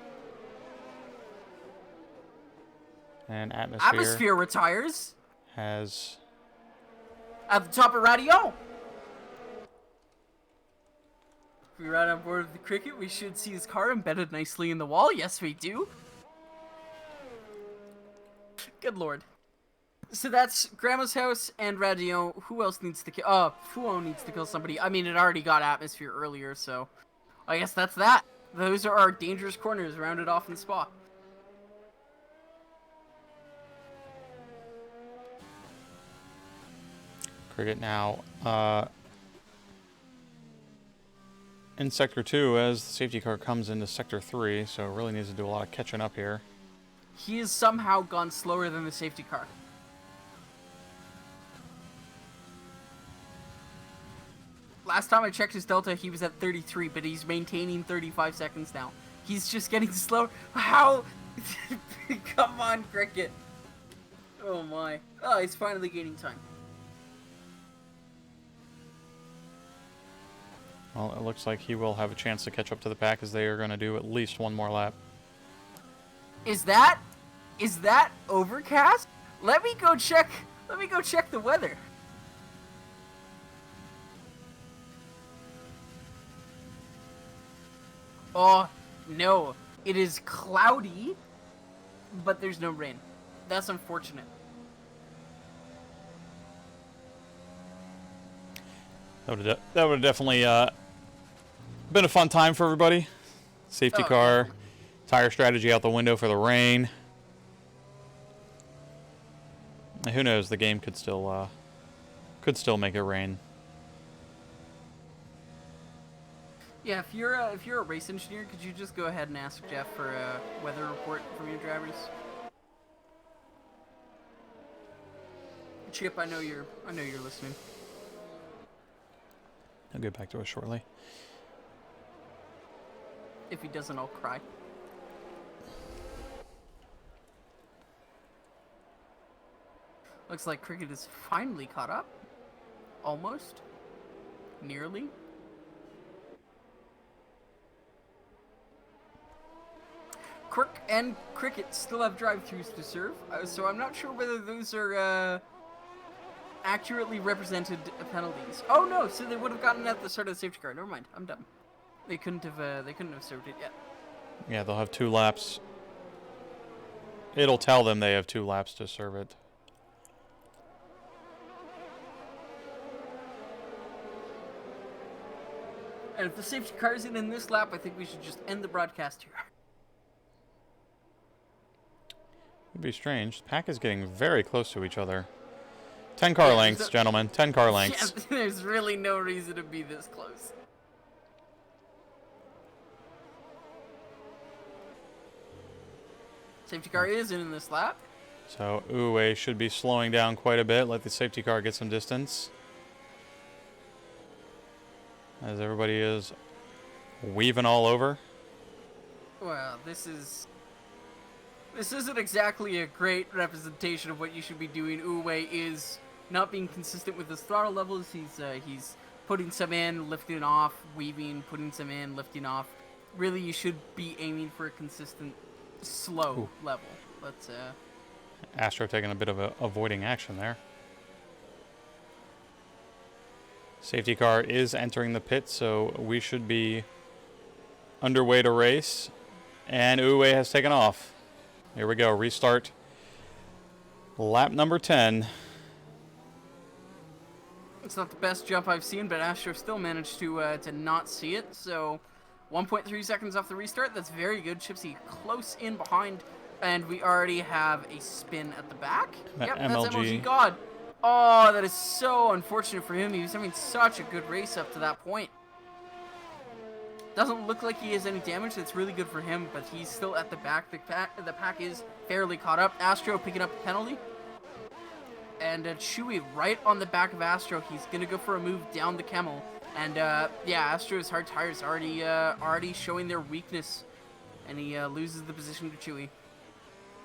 And Atmosphere retires. Has. At the top of Radio. If we ride on board with the Cricket, we should see his car embedded nicely in the wall. Yes, we do. Good lord. So that's Grandma's house and Radio. Who else needs to kill? Fuo needs to kill somebody. I mean, it already got Atmosphere earlier, so I guess that's that. Those are our dangerous corners rounded off in Spa. Cricket now in Sector 2 as the safety car comes into Sector 3, so really needs to do a lot of catching up here. He has somehow gone slower than the safety car. Last time I checked his delta, he was at 33, but he's maintaining 35 seconds now. He's just getting slower. How? Come on, Cricket. Oh my. Oh, he's finally gaining time. Well, it looks like he will have a chance to catch up to the pack, as they are going to do at least one more lap. Is that overcast? Let me go check the weather. Oh, no. It is cloudy, but there's no rain. That's unfortunate. That would have definitely been a fun time for everybody. Safety car, tire strategy out the window for the rain. And who knows? The game could still make it rain. Yeah, if you're a race engineer, could you just go ahead and ask Jeff for a weather report from your drivers? Chip, I know you're listening. I'll get back to us shortly. If he doesn't, I'll cry. Looks like Cricket is finally caught up. Almost. Nearly. Quirk and Cricket still have drive-thrus to serve, so I'm not sure whether those are accurately represented penalties. Oh no, so they would have gotten at the start of the safety car. Never mind, I'm dumb. They couldn't have served it yet. Yeah, they'll have 2 laps. It'll tell them they have 2 laps to serve it. And if the safety car isn't in this lap, I think we should just end the broadcast here. It'd be strange. The pack is getting very close to each other. 10 car lengths, gentlemen. 10 car lengths. Yeah, there's really no reason to be this close. Safety car is in this lap. So Uwe should be slowing down quite a bit. Let the safety car get some distance. As everybody is weaving all over. Well, this isn't exactly a great representation of what you should be doing. Uwe is not being consistent with his throttle levels. He's putting some in, lifting off, weaving, putting some in, lifting off. Really, you should be aiming for a consistent, slow level. But Astro taking a bit of a avoiding action there. Safety car is entering the pit, so we should be underway to race. And Uwe has taken off. Here we go, restart. Lap number 10. It's not the best jump I've seen, but Astro still managed to not see it. So 1.3 seconds off the restart. That's very good. Chipsy close in behind, and we already have a spin at the back. Yep, MLG. that's MLG God. Oh, that is so unfortunate for him. He was having such a good race up to that point. Doesn't look like he has any damage. That's really good for him, but he's still at the back. The pack is fairly caught up. Astro picking up a penalty. And Chewy right on the back of Astro. He's going to go for a move down the Camel. And, yeah, Astro's hard tires already showing their weakness. And he loses the position to Chewy.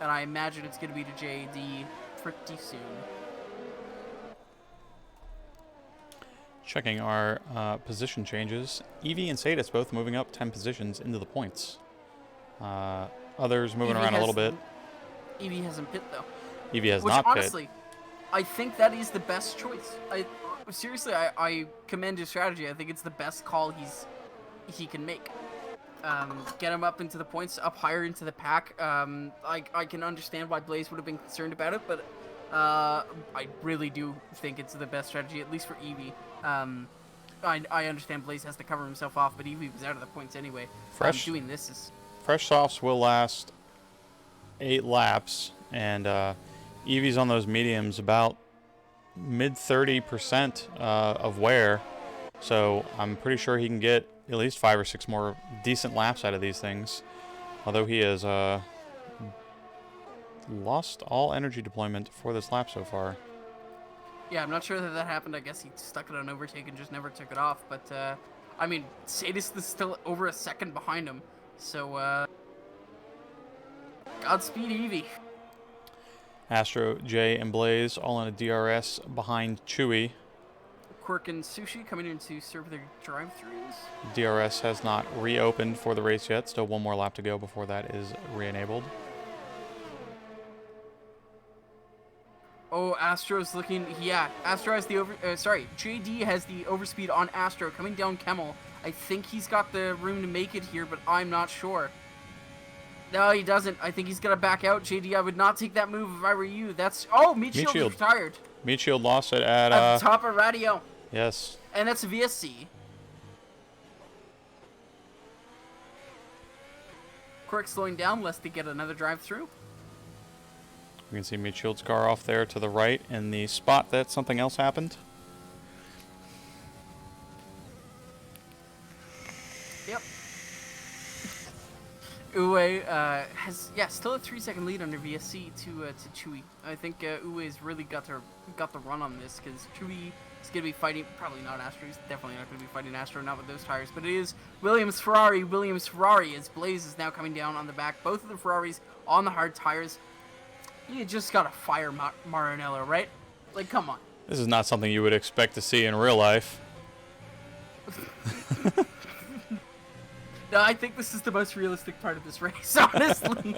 And I imagine it's going to be to JD pretty soon. Checking our position changes. Evie and Sadis both moving up 10 positions into the points. Others moving around a little bit. Evie hasn't pit, though. Evie has Which, not honestly, pit. I think that is the best choice. Seriously, I commend his strategy. I think it's the best call he can make. Get him up into the points, up higher into the pack. I can understand why Blaze would have been concerned about it, but I really do think it's the best strategy, at least for Evie. I understand Blaze has to cover himself off, but Evie was out of the points anyway. Doing this is... Fresh softs will last 8 laps, and Evie's on those mediums about mid 30% of wear, so I'm pretty sure he can get at least 5 or 6 more decent laps out of these things, although he has lost all energy deployment for this lap so far. Yeah, I'm not sure that happened. I guess he stuck it on overtake and just never took it off, but I mean, Sadis is still over a second behind him, so Godspeed Evie. Astro, Jay, and Blaze all in a DRS behind Chewy. Quirk and Sushi coming in to serve their drive-thrus. DRS has not reopened for the race yet. Still one more lap to go before that is re-enabled. Oh, Astro's looking... Yeah, Astro has the JD has the overspeed on Astro coming down Kemmel. I think he's got the room to make it here, but I'm not sure. No, he doesn't. I think he's going to back out. JD, I would not take that move if I were you. That's... Oh, Meat Shield is retired. Meat Shield lost it at the top of Radio. Yes. And that's VSC. Quirk slowing down, lest they get another drive-through. You can see Meat Shield's car off there to the right in the spot that something else happened. Yep. Uwe has still a 3-second lead under VSC to Chewy. I think Uwe's really got the run on this because Chewy is going to be fighting, probably not Astro, he's definitely not going to be fighting Astro, not with those tires, but it is Williams Ferrari as Blaze is now coming down on the back. Both of the Ferraris on the hard tires. You just gotta fire Maranello, right? Like, come on. This is not something you would expect to see in real life. No, I think this is the most realistic part of this race, honestly.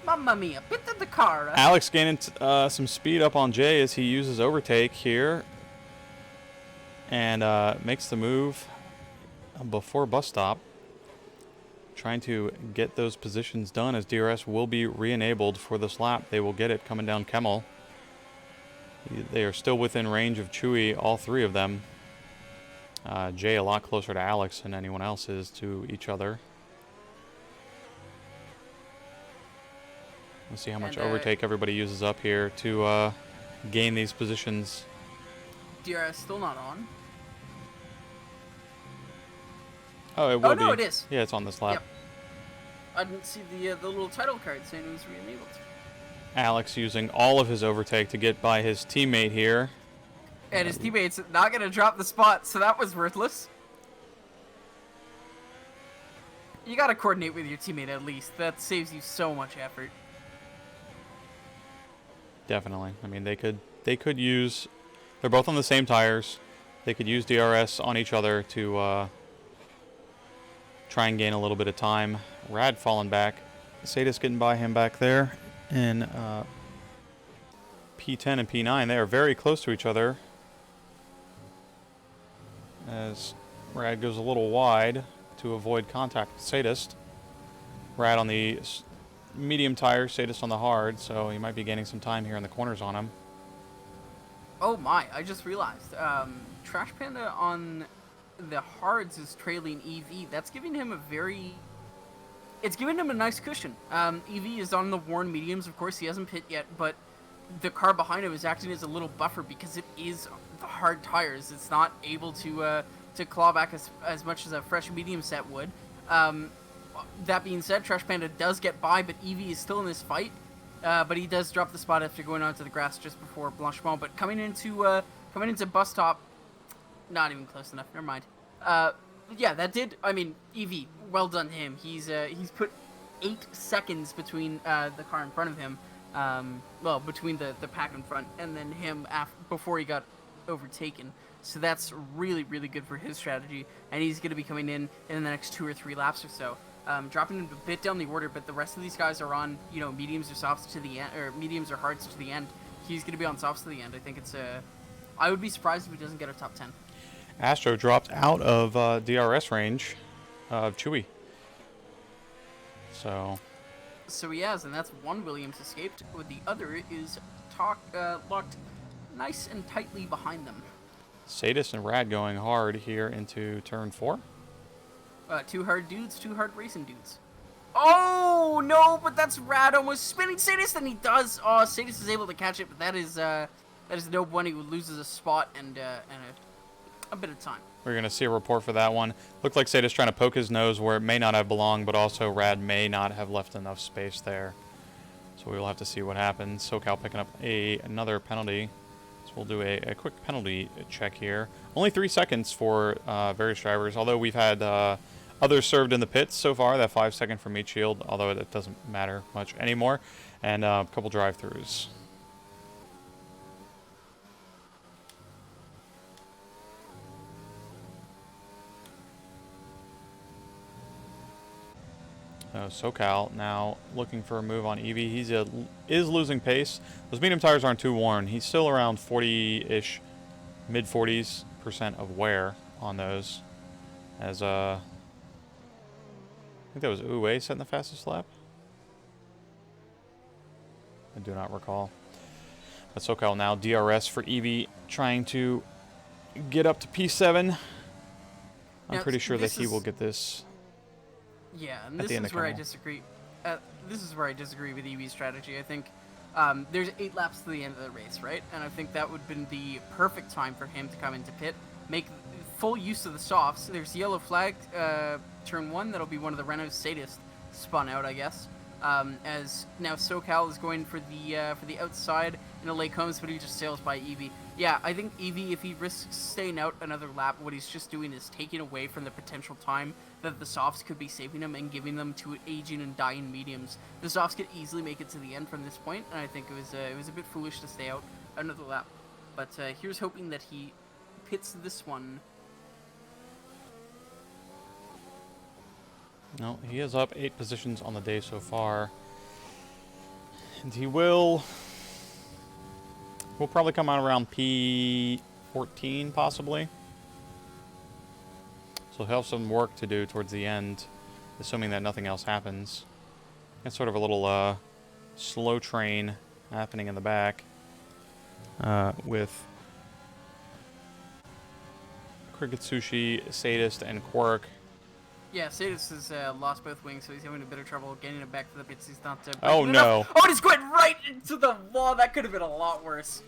Mamma mia, pit in the car. Alex gaining some speed up on Jay as he uses overtake here. And makes the move before bus stop. Trying to get those positions done as DRS will be re-enabled for this lap. They will get it coming down Kemmel. They are still within range of Chewy, all 3 of them. Jay a lot closer to Alex than anyone else is to each other. Let's see how much overtake everybody uses up here to gain these positions. DRS still not on. Oh, it will be. No, it is. Yeah, it's on this lap. Yep. I didn't see the little title card saying it was re-enabled. Alex using all of his overtake to get by his teammate here. And his teammate's not going to drop the spot, so that was worthless. You got to coordinate with your teammate at least. That saves you so much effort. Definitely. I mean, they could use. They're both on the same tires. They could use DRS on each other to try and gain a little bit of time. Rad falling back. Sadis getting by him back there. And P10 and P9, they are very close to each other. As Rad goes a little wide to avoid contact with Sadist. Rad on the medium tire, Sadist on the hard, so he might be gaining some time here in the corners on him. Oh my, I just realized. Trash Panda on the hards is trailing EV. That's giving him a very... It's giving him a nice cushion. EV is on the worn mediums, of course, he hasn't pit yet, but the car behind him is acting as a little buffer because it is the hard tires. It's not able to claw back as much as a fresh medium set would. That being said, Trash Panda does get by, but Eevee is still in this fight. But he does drop the spot after going onto the grass just before Blanchement. But coming into bus stop, not even close enough. Never mind. Yeah, that did. I mean, Eevee, well done to him. He's put 8 seconds between the car in front of him. Well, between the pack in front and then him before he got overtaken. So that's really, really good for his strategy. And he's going to be coming in the next 2 or 3 laps or so. Dropping him a bit down the order, but the rest of these guys are on, mediums or softs to the end, or mediums or hards to the end. He's going to be on softs to the end. I think it's I would be surprised if he doesn't get a top 10. Astro dropped out of DRS range of Chewy. So he has, and that's one Williams escaped, with the other is locked nice and tightly behind them. Sadis and Rad going hard here into turn 4. 2 hard dudes, 2 hard racing dudes. Oh, no, but that's Rad almost spinning Sadis, and he does. Oh, Sadis is able to catch it, but that is no one who loses a spot and a bit of time. We're going to see a report for that one. Looked like Sadis trying to poke his nose where it may not have belonged, but also Rad may not have left enough space there. So we will have to see what happens. SoCal picking up another penalty. So we'll do a quick penalty check here. Only 3 seconds for various drivers, although we've had others served in the pits so far, that 5 second from each shield, although it doesn't matter much anymore, and a couple drive-throughs. SoCal now looking for a move on Eevee. He is losing pace. Those medium tires aren't too worn. He's still around 40-ish, mid-40s% of wear on those. As I think that was Uwe setting the fastest lap. I do not recall. But SoCal now DRS for Eevee, trying to get up to P7. I'm pretty sure that he will get this. Yeah, and this is where I disagree. This is where I disagree with Eevee's strategy. I think there's 8 laps to the end of the race, right? And I think that would have been the perfect time for him to come into pit, make full use of the softs. There's yellow flag, turn 1. That'll be one of the Renault Sadist spun out, I guess. As now SoCal is going for the outside, and Lake comes, but he just sails by Eevee. Yeah, I think Eevee, if he risks staying out another lap, what he's just doing is taking away from the potential time that the softs could be saving him and giving them to aging and dying mediums. The softs could easily make it to the end from this point, and I think it was a bit foolish to stay out another lap. But here's hoping that he pits this one. No, he is up 8 positions on the day so far. And he will probably come out around P14, possibly. So he'll have some work to do towards the end, assuming that nothing else happens. It's sort of a little slow train happening in the back with Cricket Sushi, Sadist, and Quirk. Yeah, Sadis has lost both wings, so he's having a bit of trouble getting it back to the pits. He's not Oh, breaking no. enough. Oh, and he's going right into the wall. That could have been a lot worse.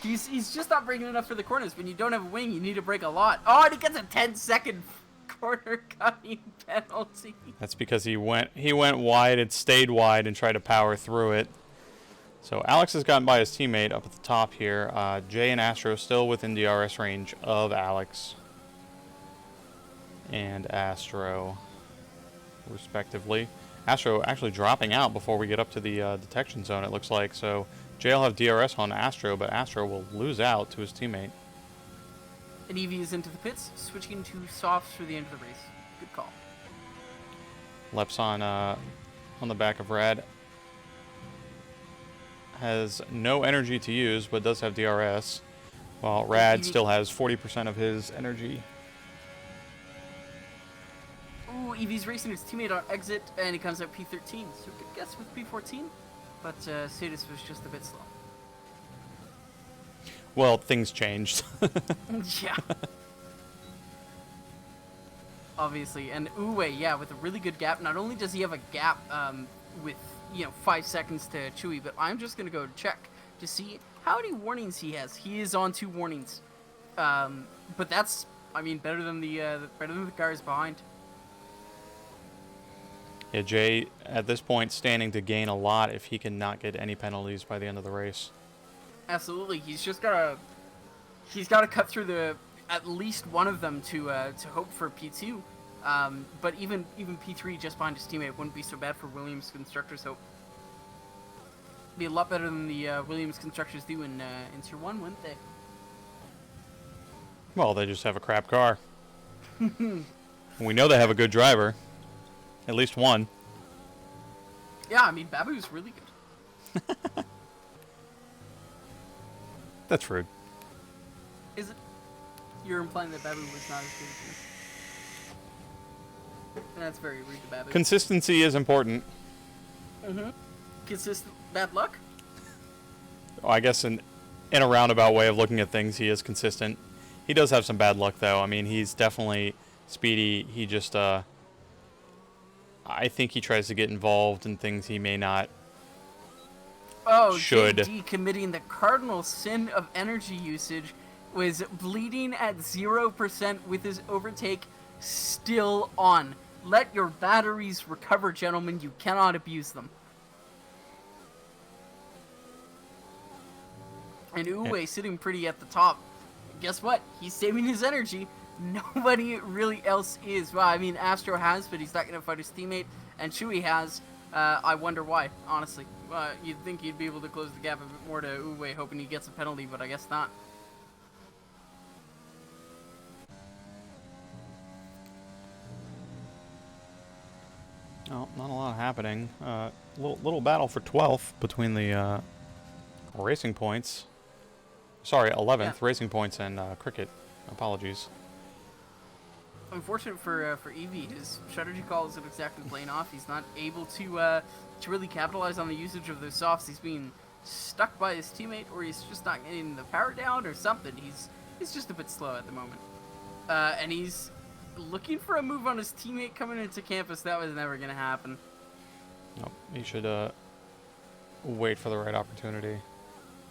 He's just not breaking enough for the corners. When you don't have a wing, you need to break a lot. Oh, and he gets a 10-second corner cutting penalty. That's because he went wide, it stayed wide, and tried to power through it. So Alex has gotten by his teammate up at the top here. Jay and Astro still within DRS range of Alex and Astro, respectively. Astro actually dropping out before we get up to the detection zone, it looks like. So Jay will have DRS on Astro, but Astro will lose out to his teammate. And Evie is into the pits, switching to softs for the end of the race. Good call. Leps on the back of Rad. Has no energy to use, but does have DRS. While Rad still has 40% of his energy. Ooh, Evie's racing his teammate on exit, and he comes out P13. So good guess with P14, but Sadis was just a bit slow. Well, things changed. Yeah. Obviously, and Uwe, yeah, with a really good gap. Not only does he have a gap with 5 seconds to Chewy, but I'm just gonna go check to see how many warnings he has. He is on 2 warnings, but that's, I mean, better than the cars behind. Yeah, Jay at this point standing to gain a lot if he cannot get any penalties by the end of the race. Absolutely, he's gotta cut through at least one of them to hope for P2. But even P3 just behind his teammate wouldn't be so bad for Williams Constructors' hope. Be a lot better than the Williams Constructors do in Tier 1, wouldn't they? Well, they just have a crap car. We know they have a good driver. At least one. Yeah, I mean, Babu's really good. That's rude. Is it? You're implying that Babu was not as good as you? That's very rude to Babu. Consistency is important. Mm-hmm. Consistent bad luck? Oh, I guess in a roundabout way of looking at things, he is consistent. He does have some bad luck, though. I mean, he's definitely speedy. He just, I think he tries to get involved in things he may not. Oh, should. JD committing the cardinal sin of energy usage was bleeding at 0% with his overtake still on. Let your batteries recover, gentlemen. You cannot abuse them. And Uwe sitting pretty at the top. Guess what? He's saving his energy. Nobody really else is. Well, I mean, Astro has, but he's not going to fight his teammate. And Chewy has. I wonder why, honestly. You'd think he'd be able to close the gap a bit more to Uwe, hoping he gets a penalty, but I guess not. Oh, not a lot happening. Little battle for 12th between the Racing Points. Sorry, 11th. Yeah. Racing Points and Cricket. Apologies. Unfortunate for Evie, his strategy call isn't exactly playing off. He's not able to really capitalize on the usage of those softs. He's being stuck by his teammate, or he's just not getting the power down, or something. He's just a bit slow at the moment, and he's looking for a move on his teammate coming into campus. That was never gonna happen. Nope. He should wait for the right opportunity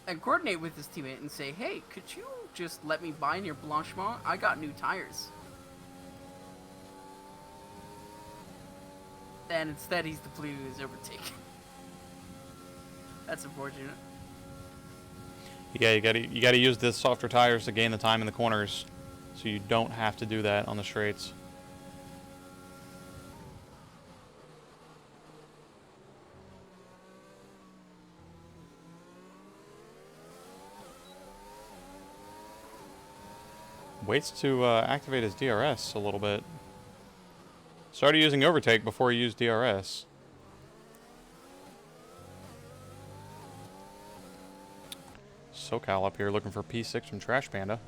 and coordinate with his teammate and say, "Hey, could you just let me buy near Blanchemont? I got new tires." And instead, he's depleting his overtake. That's unfortunate. Yeah, you gotta use the softer tires to gain the time in the corners, so you don't have to do that on the straights. Waits to activate his DRS a little bit. Started using overtake before he used DRS. SoCal up here looking for P6 from Trash Panda.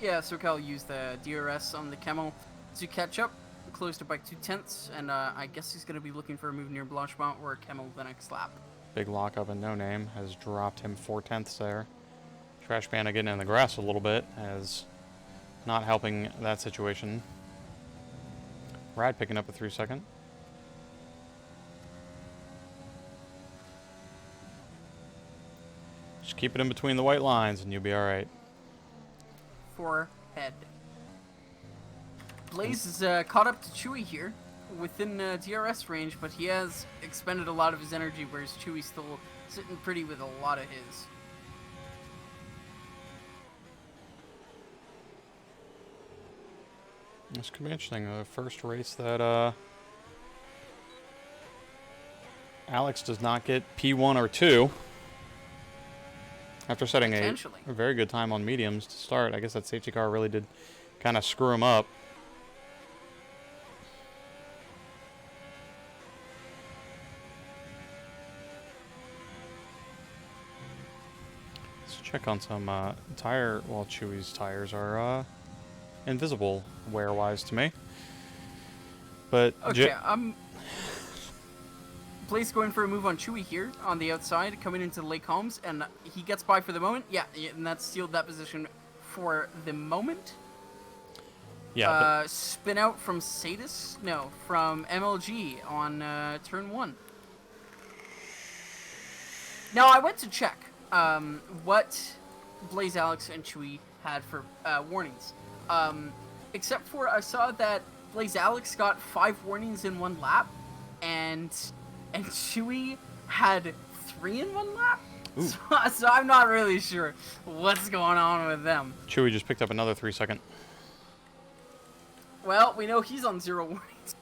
Yeah, SoCal used the DRS on the Camel to catch up. Closed it by 2/10, and I guess he's going to be looking for a move near Blanchemont or Camel the next lap. Big lockup and No Name has dropped him 4/10 there. Trash Panda getting in the grass a little bit as not helping that situation. Rad picking up a 3-second. Just keep it in between the white lines and you'll be alright. 4 head. Blaze is caught up to Chewy here, within DRS range, but he has expended a lot of his energy, whereas Chewy's still sitting pretty with a lot of his. This could be interesting. The first race that Alex does not get P1 or 2. After setting a very good time on mediums to start. I guess that safety car really did kind of screw him up. Let's check on some tire. Well, Chewy's tires are invisible wear-wise to me. But okay, Blaze going for a move on Chewy here on the outside, coming into Lake Holmes, and he gets by for the moment. Yeah, and that's sealed that position for the moment. Yeah. Spin out from Sadis? No, from MLG on turn 1. Now, I went to check what Blaze, Alex, and Chewy had for warnings. Except for I saw that Blaze Alex got 5 warnings in 1 lap, and Chewy had 3 in 1 lap. So I'm not really sure what's going on with them. Chewy just picked up another 3-second. Well, we know he's on 0 warnings.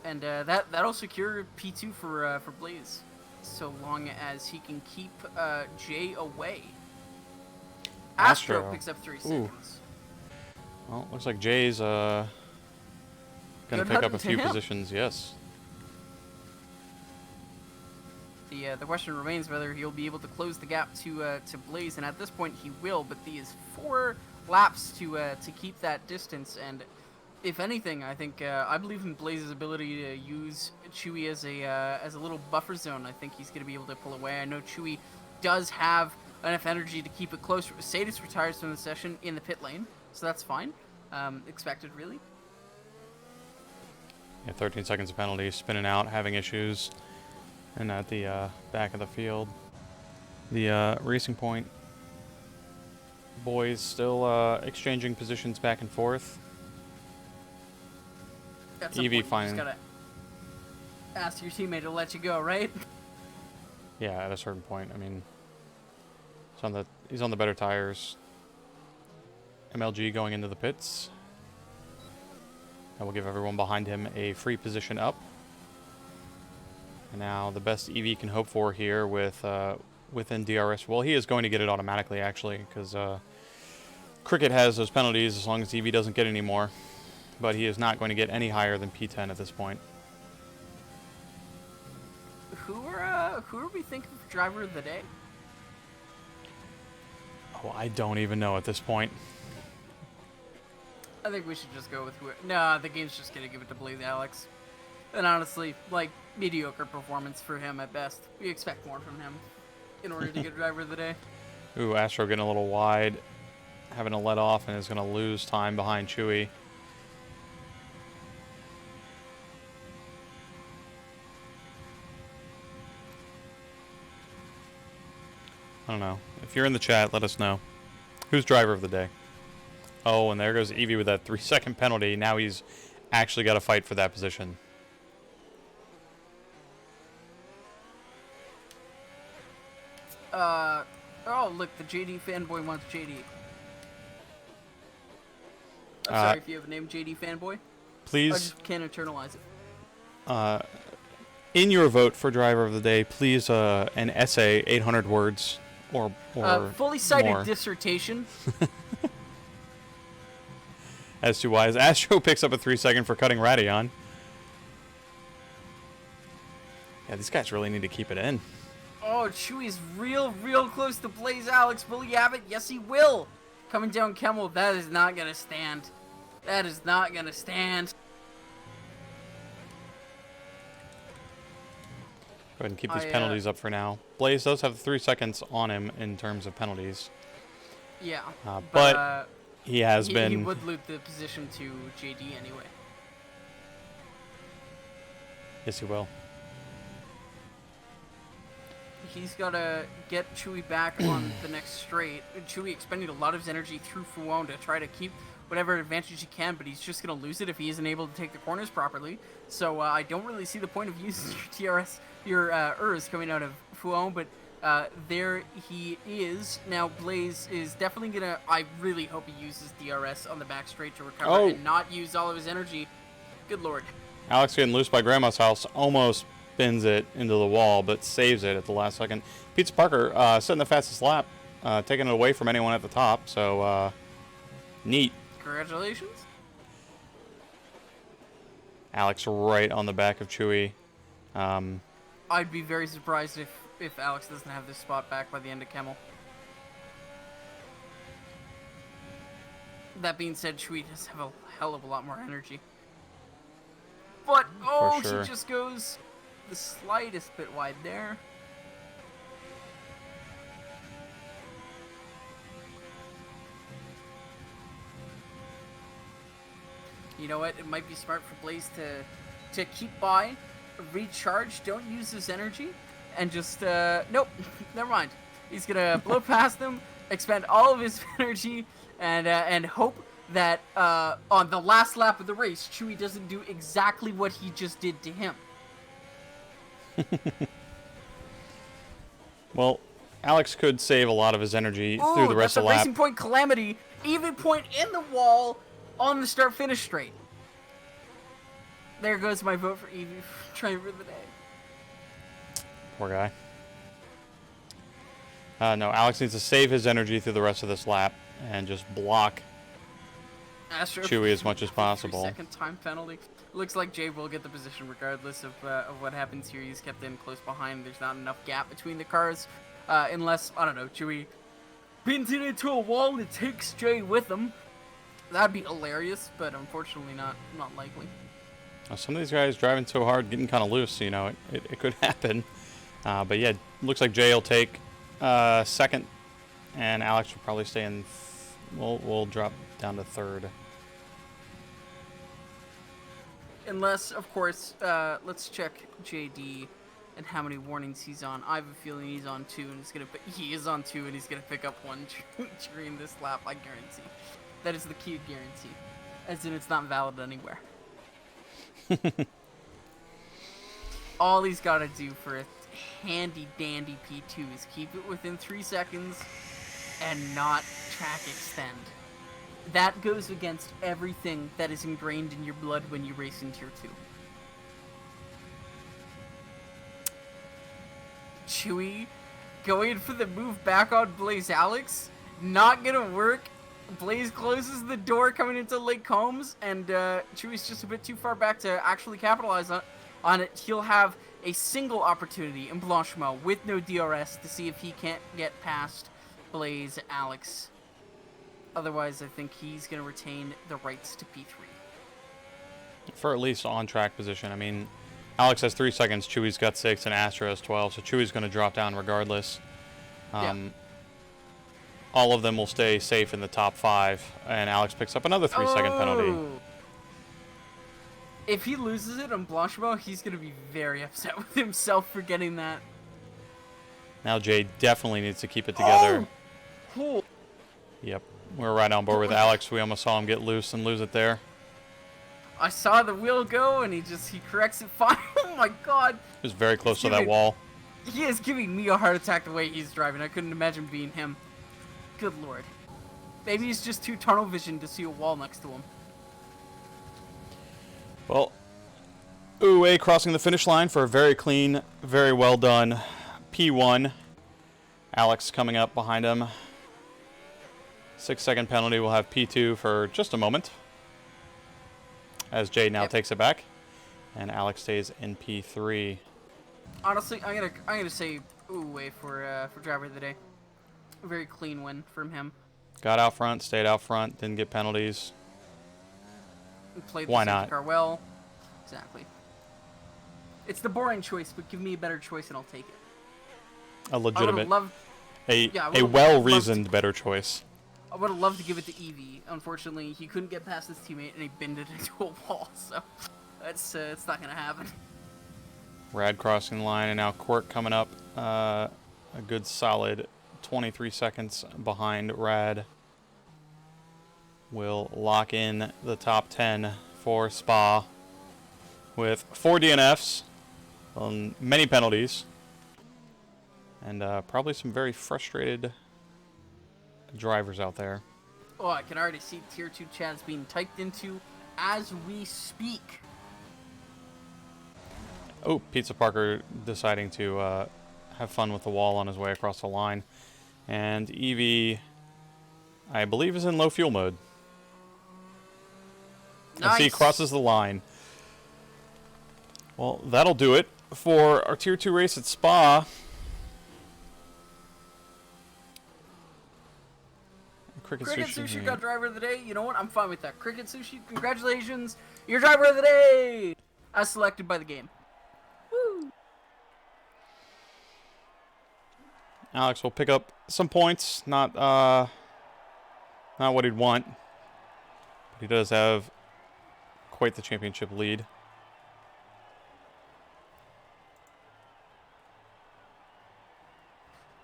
And that'll secure P2 for Blaze, so long as he can keep Jay away. Astro picks up 3 seconds. Well, looks like Jay's gonna pick up a few positions. Yes. The question remains whether he'll be able to close the gap to Blaze, and at this point he will. But he is 4 laps to keep that distance, and if anything, I think I believe in Blaze's ability to use Chewy as a little buffer zone. I think he's going to be able to pull away. I know Chewy does have enough energy to keep it close. Sadis retires from the session in the pit lane, so that's fine. Expected, really. Yeah, 13 seconds of penalty, spinning out, having issues, and at the back of the field. The Racing Point boys still exchanging positions back and forth. Evie fine. You just gotta ask your teammate to let you go, right? Yeah, at a certain point. I mean, he's on the better tires. MLG going into the pits. That will give everyone behind him a free position up. And now the best EV can hope for here with within DRS. Well, he is going to get it automatically, actually, because Cricket has those penalties as long as EV doesn't get any more. But he is not going to get any higher than P10 at this point. Who are we thinking for driver of the day? Oh, I don't even know at this point. I think we should just go with who. No, the game's just gonna give it to Blaze Alex. And honestly, like, mediocre performance for him at best. We expect more from him in order to get driver of the day. Ooh, Astro getting a little wide, having to let off, and is going to lose time behind Chewy. I don't know. If you're in the chat, let us know. Who's driver of the day? Oh, and there goes Evie with that 3-second penalty. Now he's actually got to fight for that position. Oh, look, the JD fanboy wants JD. I'm sorry if you have a name, JD fanboy. Please. I just can't internalize it. In your vote for driver of the day, please an essay, 800 words or fully cited more. Dissertation. As to why Astro picks up a 3-second for cutting Radion. Yeah, these guys really need to keep it in. Oh, Chewy's real close to Blaze Alex. Will he have it? Yes, he will. Coming down Kemmel, that is not going to stand. That is not going to stand. Go ahead and keep these penalties up for now. Blaze does have 3 seconds on him in terms of penalties. Yeah, but he has he been. would loot the position to JD anyway. Yes, he will. He's got to get Chewie back on the next straight. Chewie expending a lot of his energy through Fuon to try to keep whatever advantage he can, but he's just going to lose it if he isn't able to take the corners properly. So I don't really see the point of using your TRS, your Urs coming out of Fuon, but there he is. Now Blaze is definitely going to, I really hope he uses DRS on the back straight to recover and not use all of his energy. Good lord. Alex getting loose by Grandma's house, almost spins it into the wall, but saves it at the last second. Pizza Parker setting the fastest lap, taking it away from anyone at the top, so neat. Congratulations. Alex right on the back of Chewie. I'd be very surprised if Alex doesn't have this spot back by the end of Kemmel. That being said, Chewie does have a hell of a lot more energy. But, oh, sure. He just goes the slightest bit wide there. You know what? It might be smart for Blaze to keep by, recharge, don't use his energy, and just, nope, never mind. He's gonna blow past them, expend all of his energy, and hope that on the last lap of the race, Chewie doesn't do exactly what he just did to him. Well, Alex could save a lot of his energy through the rest of the lap. Racing Point calamity, even point in the wall on the start-finish straight. There goes my vote for Evie driver of the day. Poor guy. No, Alex needs to save his energy through the rest of this lap and just block Chewie as much as possible. 3-second time penalty. Looks like Jay will get the position regardless of what happens here. He's kept in close behind. There's not enough gap between the cars. Unless, I don't know, Chewie pins it into a wall and takes Jay with him. That'd be hilarious, but unfortunately not likely. Some of these guys driving so hard, getting kind of loose, you know, it could happen. But yeah, looks like Jay will take second, and Alex will probably stay in. We'll drop down to third. Unless, of course, let's check JD and how many warnings he's on. I have a feeling he's on 2, and he is on 2, and he's gonna pick up 1 during this lap. I guarantee. That is the key guarantee, as in it's not valid anywhere. All he's got to do for a handy dandy P2 is keep it within 3 seconds and not track extend. That goes against everything that is ingrained in your blood when you race in Tier 2. Chewie going for the move back on Blaze Alex. Not gonna work. Blaze closes the door coming into Lake Combs, and Chewie's just a bit too far back to actually capitalize on it. He'll have a single opportunity in Blanchemont with no DRS to see if he can't get past Blaze Alex. Otherwise, I think he's going to retain the rights to P3. For at least on-track position. I mean, Alex has 3 seconds, Chewie's got 6, and Astra has 12, so Chewie's going to drop down regardless. Yeah. All of them will stay safe in the top 5, and Alex picks up another 3-second penalty. If he loses it on Blanchemont, he's going to be very upset with himself for getting that. Now Jay definitely needs to keep it together. Cool. Yep, we're right on board with Alex. We almost saw him get loose and lose it there. I saw the wheel go, and he corrects it fine. Oh my god. He was very close to that wall. He is giving me a heart attack the way he's driving. I couldn't imagine being him. Good lord. Maybe he's just too tunnel vision to see a wall next to him. Well, Uwe crossing the finish line for a very clean, very well done P1. Alex coming up behind him. 6-second penalty. We'll have P2 for just a moment, as Jay now takes it back, and Alex stays in P3. Honestly, I'm gonna say Uwe for driver of the day. A very clean win from him. Got out front, stayed out front, didn't get penalties. Played Why the not? safety car well. Exactly. It's the boring choice, but give me a better choice and I'll take it. A legitimate, I would've loved, a well-reasoned better choice. I would have loved to give it to Evie. Unfortunately, he couldn't get past his teammate and he binned it into a wall, so it's not gonna happen. Rad crossing the line, and now Quirk coming up a good solid 23 seconds behind Rad. Will lock in the top 10 for Spa with 4 DNFs on many penalties and probably some very frustrated drivers out there. Oh, I can already see Tier 2 chats being typed into as we speak. Oh, Pizza Parker deciding to have fun with the wall on his way across the line. And Eevee, I believe, is in low fuel mode. Nice. As he crosses the line. Well, that'll do it for our Tier 2 race at Spa. Cricket Sushi got driver of the day. You know what? I'm fine with that. Cricket Sushi, congratulations. You're driver of the day. As selected by the game. Woo. Alex will pick up some points. Not what he'd want. But he does have quite the championship lead.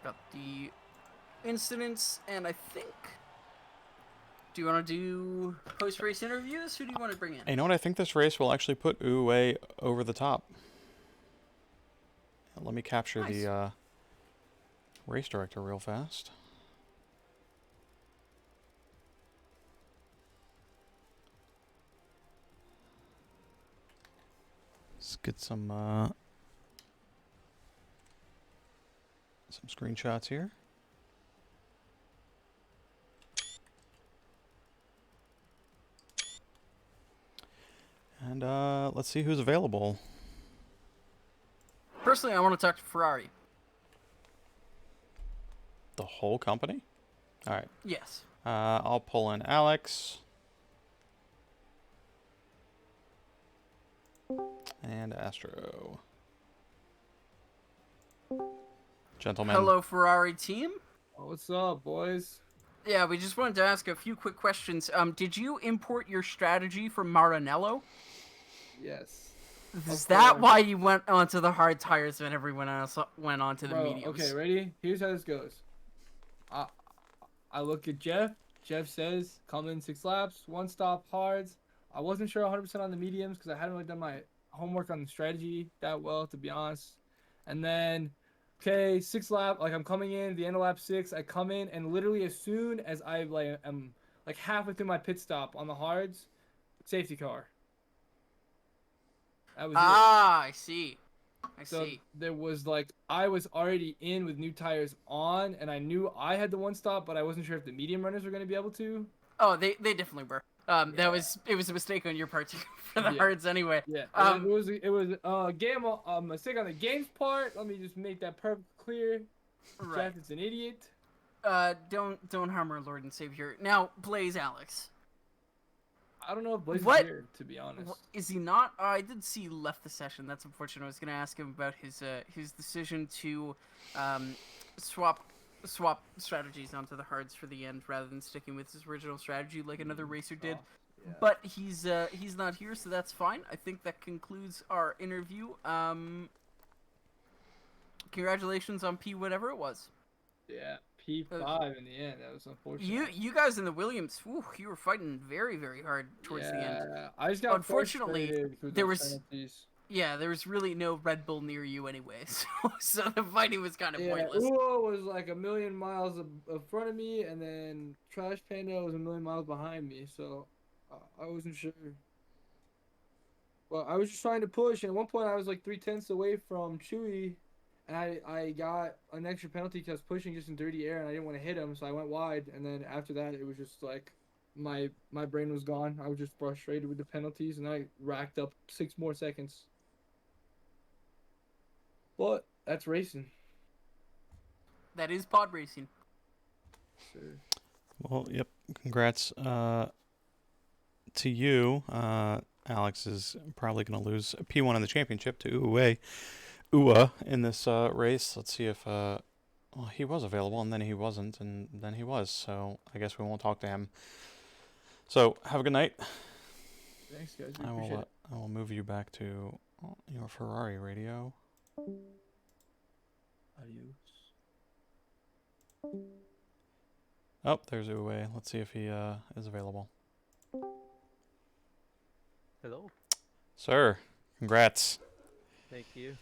Got the incidents, and I think... Do you want to do post-race interviews? Who do you want to bring in? You know what? I think this race will actually put Uwe over the top. Let me capture the race director real fast. Let's get some screenshots here. And let's see who's available. Personally, I want to talk to Ferrari. The whole company? All right. Yes. I'll pull in Alex. And Astro. Gentlemen. Hello, Ferrari team. What's up, boys? Yeah, we just wanted to ask a few quick questions. Did you import your strategy from Maranello? Yes. Is that why you went onto the hard tires when everyone else went onto the mediums? Okay, ready? Here's how this goes. I look at Jeff. Jeff says, come in 6 laps, 1 stop hards. I wasn't sure 100% on the mediums because I hadn't really done my homework on the strategy that well, to be honest. And then, okay, 6 lap, like I'm coming in, the end of lap 6, I come in, and literally as soon as I am like halfway through my pit stop on the hards, safety car. That was it. I see. I So see. there was like, I was already in with new tires on, and I knew I had the 1 stop, but I wasn't sure if the medium runners were going to be able to. Oh, they definitely were. It was a mistake on your part too, for the hards anyway. Yeah. It was a mistake on the game's part. Let me just make that perfectly clear. Right. Jeff is an idiot. Don't harm our Lord and Savior. Now, Blaze Alex. I don't know if Blaze is here, to be honest. Is he not? I did see he left the session. That's unfortunate. I was going to ask him about his decision to swap strategies onto the hards for the end rather than sticking with his original strategy like another racer did. Yeah. But he's not here, so that's fine. I think that concludes our interview. Congratulations on P whatever it was. Yeah, P5 in the end. That was unfortunate. You guys in the Williams, you were fighting very, very hard towards the end. Yeah, I just got Unfortunately, there was penalties. Yeah, there was really no Red Bull near you anyway, so the fighting was kind of pointless. Uo was like a million miles in front of me, and then Trash Panda was a million miles behind me, so I wasn't sure. Well, I was just trying to push, and at one point I was like 3/10 away from Chewy, and I got an extra penalty because I was pushing just in dirty air, and I didn't want to hit him, so I went wide, and then after that it was just like my brain was gone. I was just frustrated with the penalties, and I racked up 6 more seconds. But that's racing. That is pod racing. Sure. Well, yep. Congrats to you. Alex is probably going to lose P1 in the championship to Uwe in this race. Let's see if Well, he was available, and then he wasn't, and then he was. So I guess we won't talk to him. So have a good night. Thanks, guys. We appreciate it. I will move you back to your Ferrari radio. Adios. Oh, there's Uwe. Let's see if he is available. Hello. Sir, congrats. Thank you.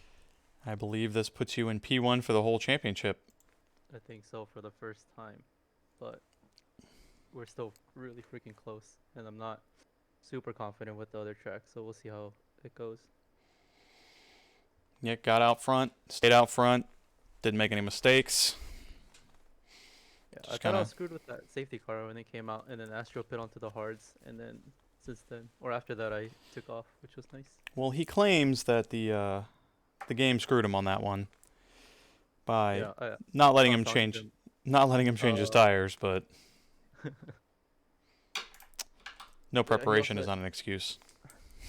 I believe this puts you in P1 for the whole championship. I think so for the first time, but we're still really freaking close, and I'm not super confident with the other tracks, so we'll see how it goes. Yeah, got out front, stayed out front, didn't make any mistakes. Yeah, Just I thought I kinda- was screwed with that safety car when they came out, and then Astro pit onto the hards, and then since then, or after that, I took off, which was nice. Well, he claims that the game screwed him on that one by Yeah, not letting him talked to change him. his tires, but no preparation is also- not an excuse.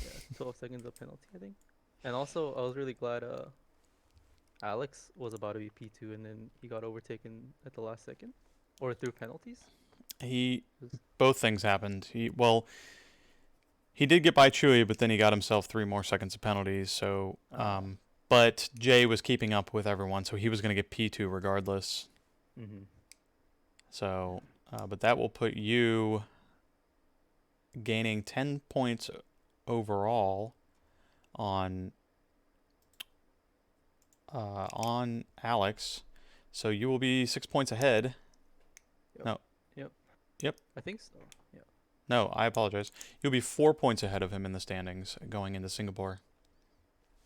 Yeah, 12 seconds of penalty, I think. And also, I was really glad Alex was about to be P2, and then he got overtaken at the last second, or through penalties. Both things happened. He did get by Chewy, but then he got himself 3 more seconds of penalties. So, but Jay was keeping up with everyone, so he was going to get P2 regardless. Mm-hmm. So, but that will put you gaining 10 points overall on Alex. So you will be 6 points ahead. I think so. Yeah. No, I apologize. You'll be 4 points ahead of him in the standings going into Singapore.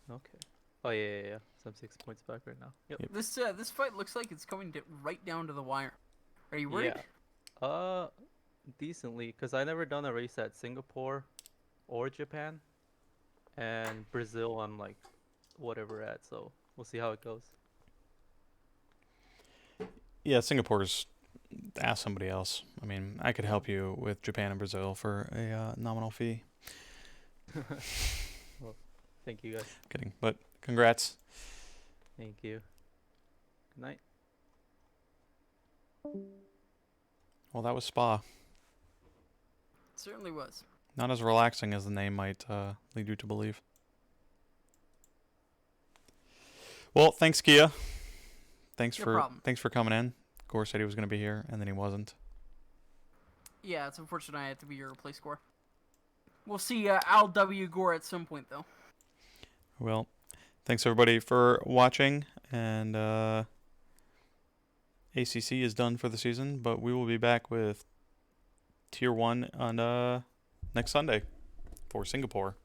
Okay. Oh yeah. So I'm 6 points back right now. Yep. This fight looks like it's coming right down to the wire. Are you worried? Yeah. Decently, because I never done a race at Singapore or Japan, and Brazil I'm like whatever at. So we'll see how it goes. Yeah, Singapore's. Ask somebody else. I mean, I could help you with Japan and Brazil for a nominal fee. Well, thank you guys. Kidding, but congrats. Thank you. Good night. Well, that was Spa. It certainly was. Not as relaxing as the name might lead you to believe. Well, thanks, Kia. Thanks for coming in. Gore said he was going to be here, and then he wasn't. Yeah, it's unfortunate I had to be your replace Gore. We'll see Al W. Gore at some point, though. Well, thanks everybody for watching, and ACC is done for the season, but we will be back with Tier 1 on next Sunday for Singapore.